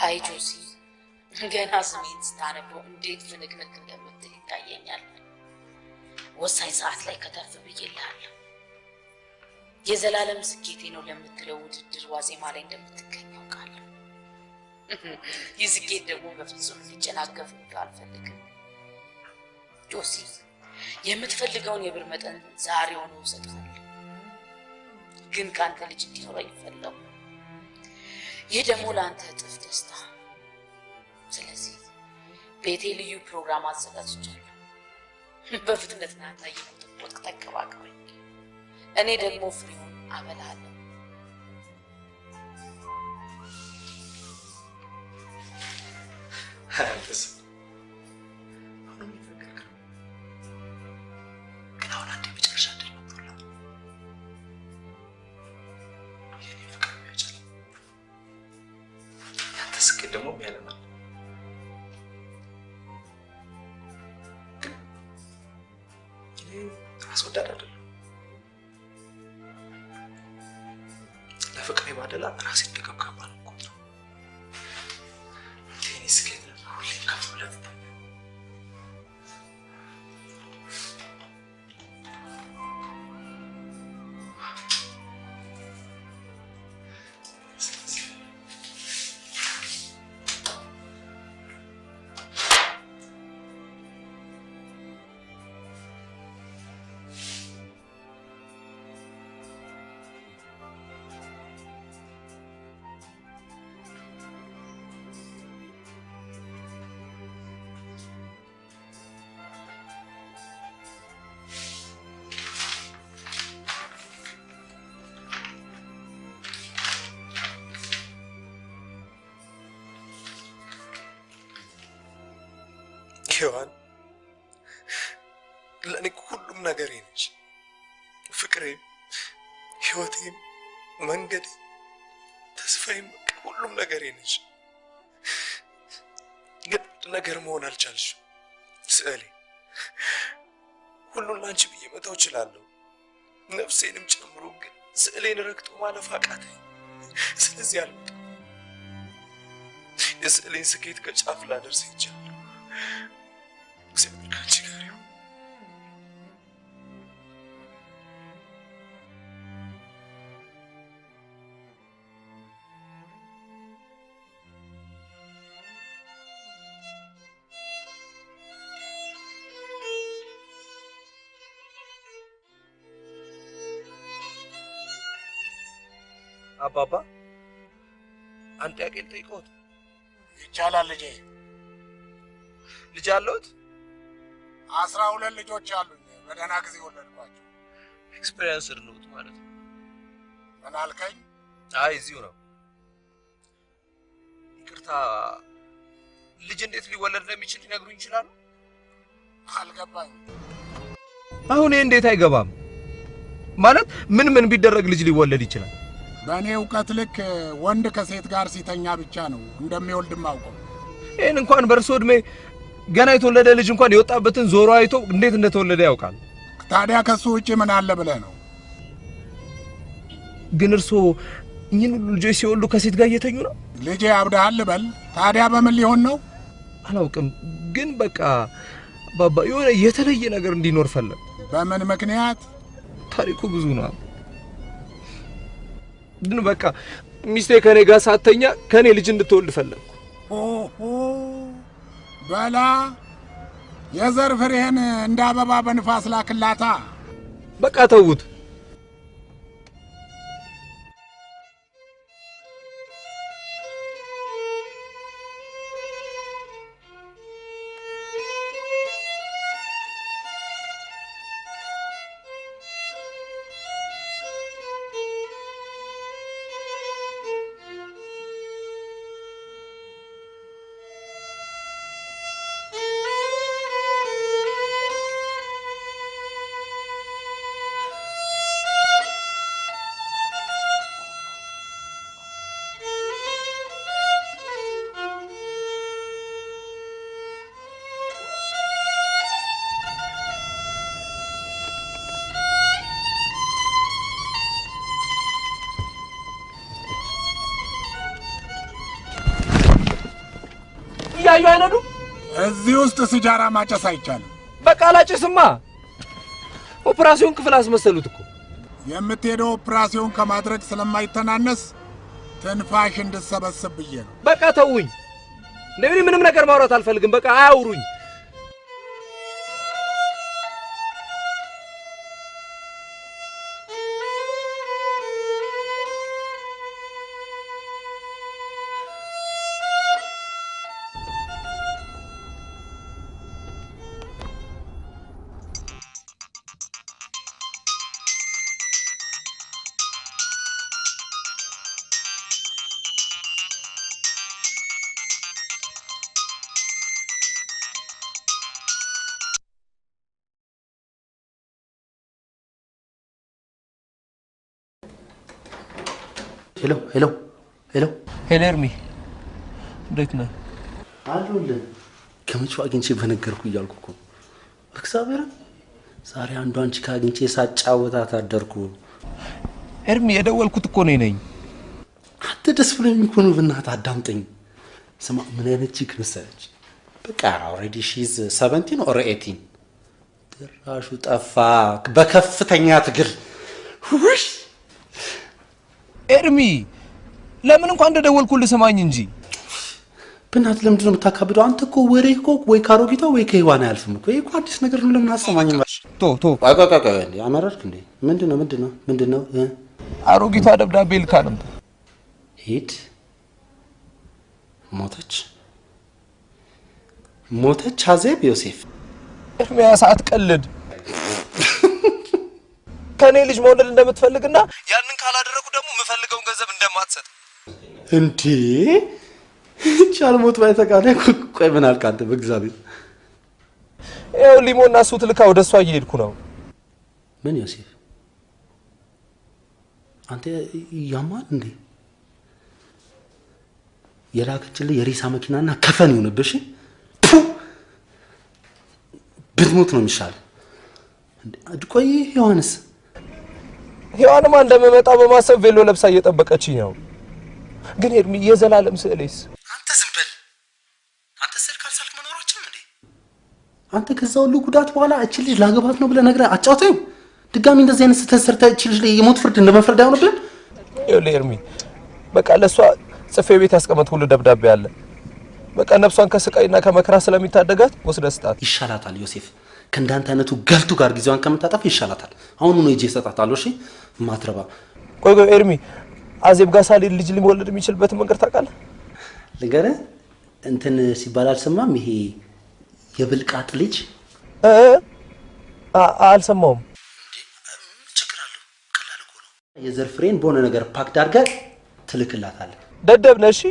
አይ ጆሲ ገና ስሜን ስታነበው እንዴት ፍንቅንቅ እንደምትል ይታየኛል። ወሳኝ ሰዓት ላይ ከተፍ ብዬልሃለሁ። የዘላለም ስኬቴ ነው ለምትለው ውድድር ዋዜማ ላይ እንደምትገኝ አውቃለሁ። ይህ ስኬት ደግሞ በፍጹም ሊጨናገፍ አልፈልግም። ጆሲ የምትፈልገውን የብር መጠን ዛሬውኑ እሰጥሃለሁ፣ ግን ከአንተ ልጅ እንዲኖረኝ እፈልጋለሁ። ይህ ደግሞ ለአንተ እጥፍ ደስታ። ስለዚህ ቤቴ ልዩ ፕሮግራም አዘጋጅቻለሁ። በፍጥነት ናታ ይቁጥቁጥ ተቀባቀበኝ። እኔ ደግሞ ፍሬውን አበላለሁ። አንተስ አሁን ይፈቀድክ ግን አሁን አንዴ መጨረሻ እንደምትውላ የኔ ፍቅር ያጨለ ያንተስ ደግሞ የሚያለማል ራስ ወዳድ አይደለም። ለፍቅሬ ባደላ ራሴን እንደከብካባ ነው እኮ ነው። ቴኒስ ግን ሁሌም ከፍ ብለህ ሔዋን ለእኔ ሁሉም ነገሬ ነች። ፍቅሬም፣ ህይወቴም፣ መንገዴ፣ ተስፋዬም ሁሉም ነገሬ ነች። ግን ነገር መሆን አልቻልሽም። ስዕሌ ሁሉን ላንቺ ብዬ መተው እችላለሁ፣ ነፍሴንም ጨምሮ። ግን ስዕሌን ረግጦ ማለፍ አቃተኝ። ስለዚህ አልመጣም። የስዕሌን ስኬት ከጫፍ ላደርስ ይቻላል። እግዚአብሔር ካንቺ ጋር ይሁን። አባባ አንተ ያቄን ጠይቆት ይቻላል ልጄ። ልጅ አለዎት? 12 ልጆች አሉኝ። በደህና ጊዜ ወለድኳቸው። ኤክስፒሪየንስ ነውት ማለት ነው። ምን አልከኝ? አይ እዚሁ ነው። ይቅርታ፣ ልጅ እንዴት ሊወለድ እንደሚችል ሊነግሩኝ ይችላሉ? አልገባኝም። አሁን እንዴት አይገባም? ማለት ምን ቢደረግ ልጅ ሊወለድ ይችላል? በእኔ እውቀት ልክ ወንድ ከሴት ጋር ሲተኛ ብቻ ነው እንደሚወልድ ማውቀው። ይሄን እንኳን በርሶ እድሜ ገና የተወለደ ልጅ እንኳን የወጣበትን ዞሮ አይቶ እንዴት እንደተወለደ ያውቃል። ታዲያ ከሱ ውጪ ምን አለ ብለህ ነው? ግን እርሶ እኚህን ሁሉ ልጆች ሲወልዱ ከሴት ጋር እየተኙ ነው? ልጄ አብዳሃል በል። ታዲያ በምን ሊሆን ነው? አላውቅም። ግን በቃ ባባ የሆነ የተለየ ነገር እንዲኖር ፈለግ። በምን ምክንያት? ታሪኩ ብዙ ነው። ግን በቃ ሚስቴ ከኔ ጋር ሳተኛ ከኔ ልጅ እንድትወልድ ፈለግ። በላ የዘር ፍሬህን እንደ አበባ በንፋስ ላክላታ። በቃ ተውት። እያዩ አይነዱ። እዚህ ውስጥ ሲጃራ ማጨስ አይቻልም። በቃ አላጨስማ። ኦፕራሲዮን ክፍል አስመሰሉት እኮ። የምትሄደው ኦፕራሲዮን ከማድረግ ስለማይተናነስ ትንፋሽ እንድሰበስብ ብዬ ነው። በቃ ተውኝ። ለምን ምንም ነገር ማውራት አልፈልግም። በቃ አያውሩኝ። ሄሎ ሄሎ ሄሎ ሄሎ ኤርሚ እንዴት ነህ? አሉልህ። ከመቼው አግኝቼ በነገርኩ እያልኩ እኮ በእግዚአብሔር ዛሬ አንዱ አንቺ ካግኝቼ ሳጫወታት አደርኩ። ኤርሚ የደወልኩት እኮ ነኝ። አንተ ደስ ብሎኝ እኮ ነው። በእናትህ አዳምጠኝ። ስማ ምን አይነት ቺክ መሰለች። በቃ ኦልሬዲ ሺዝ 17 ኦር 18 ድራሹ ጠፋ በከፍተኛ ትግል። ውይ ኤርሚ ለምን እንኳን እንደደወልኩልህ ስማኝ እንጂ። በእናትህ ለምንድን ነው የምታካብደው? አንተ እኮ ወሬ እኮ ወይ ካሮጊቷ ወይ ከህዋና አያልፍም እኮ። ይሄ እኮ አዲስ ነገር ነው። ለምን አሰማኝም? ቶ አቃቃቃ ያመረርክ እንዴ? ምንድነው? አሮጊቷ ደብዳቤ ልካ ነበር። ሂድ። ሞተች አዜብ ዮሴፍ። ኤርሚያስ አትቀልድ። ከኔ ልጅ መውለድ እንደምትፈልግና ያንን ካላደረኩ ደግሞ የምፈልገውን ገንዘብ እንደማትሰጥ እንዴ? ቻልሞት ባይተቃለ ቆይ ምን አልክ አንተ? በእግዚአብሔር ይኸው ሊሞና ሱት ልካ ወደ እሷ እየሄድኩ ነው። ምን ዮሴፍ አንተ ያማል እንዴ? የላከችልህ የሬሳ መኪናና ከፈን ይሁንብሽ። ብትሞት ነው የሚሻል። ቆይ ሔዋንማ እንደምመጣ በማሰብ ቬሎ ለብሳ እየጠበቀችኝ ነው። ግን ኤርሚ የዘላለም ስዕሌስ? አንተ ዝም በል። አንተ ስል ካልሳልክ መኖራችን እንዴ? አንተ ከዛ ሁሉ ጉዳት በኋላ እቺ ልጅ ላገባት ነው ብለህ ነግረህ አጫውተው ድጋሚ እንደዚህ አይነት ስህተት ሰርታ እቺ ልጅ ላይ የሞት ፍርድ እንደመፍረድ አይሆንብህም? ይኸውልህ ኤርሚ በቃ ለሷ ጽፌ ቤት ያስቀመጥኩልህ ደብዳቤ አለ። በቃ ነፍሷን ከስቃይና ከመከራ ስለሚታደጋት ወስደህ ስጣት። ይሻላታል ዮሴፍ። ከእንዳንተ አይነቱ ገልቱ ጋር ጊዜዋን ከምታጠፍ ይሻላታል። አሁን ነው እጄ እሰጣታለሁ። እሺ ማትረባ። ቆይ ኤርሚ አዜብ ጋር ሳልሄድ ልጅ ሊወለድ የሚችልበትን መንገድ ታውቃለህ? ልንገርህ እንትን ሲባል አልሰማም? ይሄ የብልቃጥ ልጅ አልሰማውም። ችግር አለው? ቀላል እኮ ነው። የዘር ፍሬን በሆነ ነገር ፓክድ አድርገህ ትልክላታለህ። ደደብ ነህ። እሺ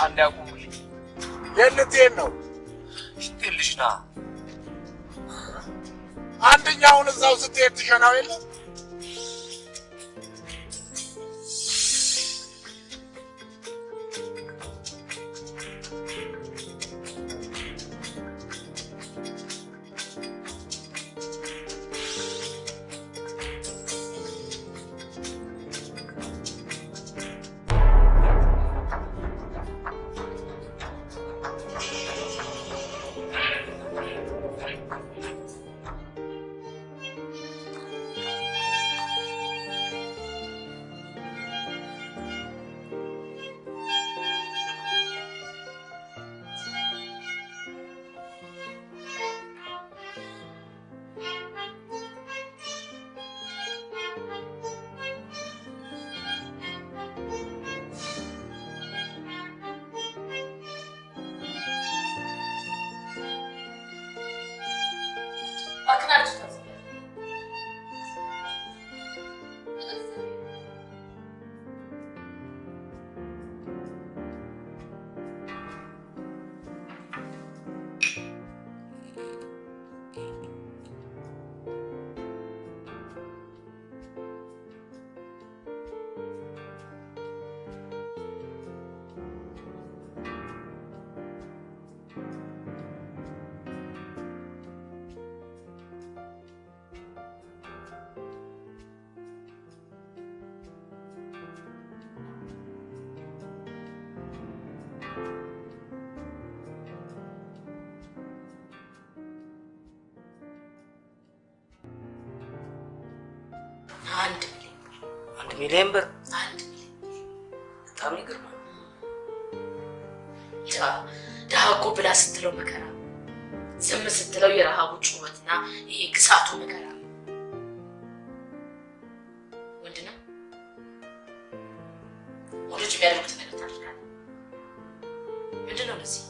አንድ ያቁምልኝ። የልትሄድ ነው? ልጅ ና። አንደኛውን እዛው ስትሄድ ትሸናው የለ? እባክህን አርጅቷል። አንድ ሚሊዮን ብር በጣም ይገርማል። ድሀ እኮ ብላ ስትለው መከራ፣ ዝም ስትለው የረሃቡ ጩኸትና ይሄ ግሳቱ መከራ። ወንድ ነው ወንዶች የሚያደርጉት ነገር ታድርጋለህ። ምንድን ነው እነዚህ?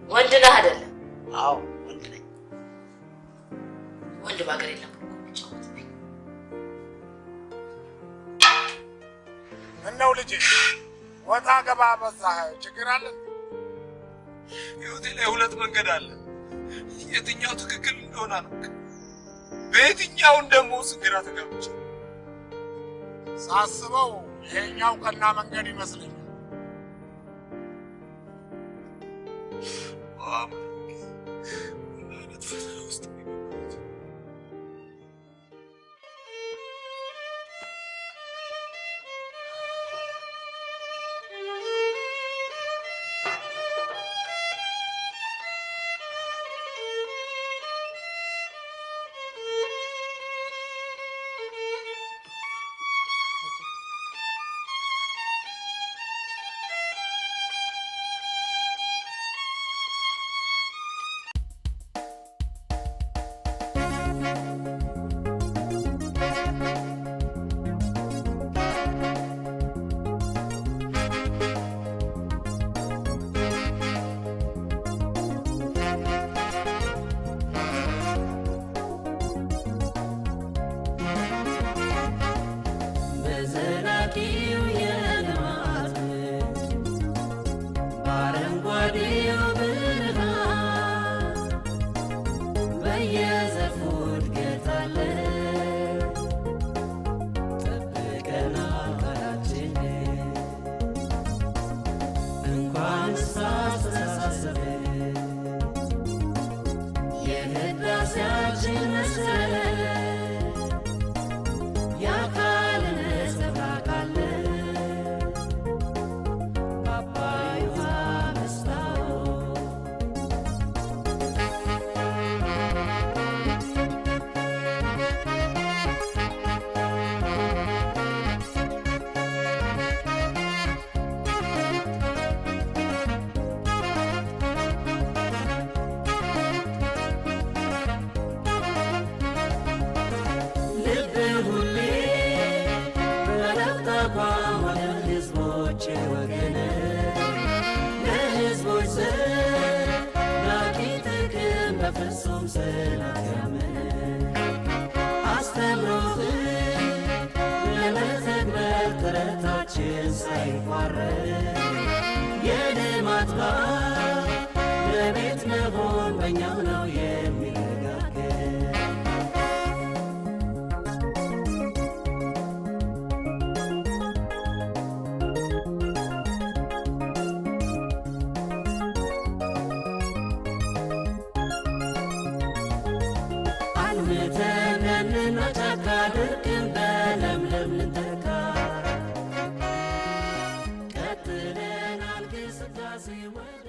ወንድ ነህ አይደለም? አዎ ወንድ ነኝ። ወንድ በሀገር የለም። ምነው ልጄ ወጣ ገባ በዛህ ችግር አለ? ህይወቴ ላይ ሁለት መንገድ አለ። የትኛው ትክክል እንደሆነ አላውቅም። በየትኛው ደግሞ ግራ ተጋብቼ ሳስበው ይሄኛው ቀና መንገድ ይመስለኛል። ምን አይነት ፈተና ውስጥ ነው? Let's see what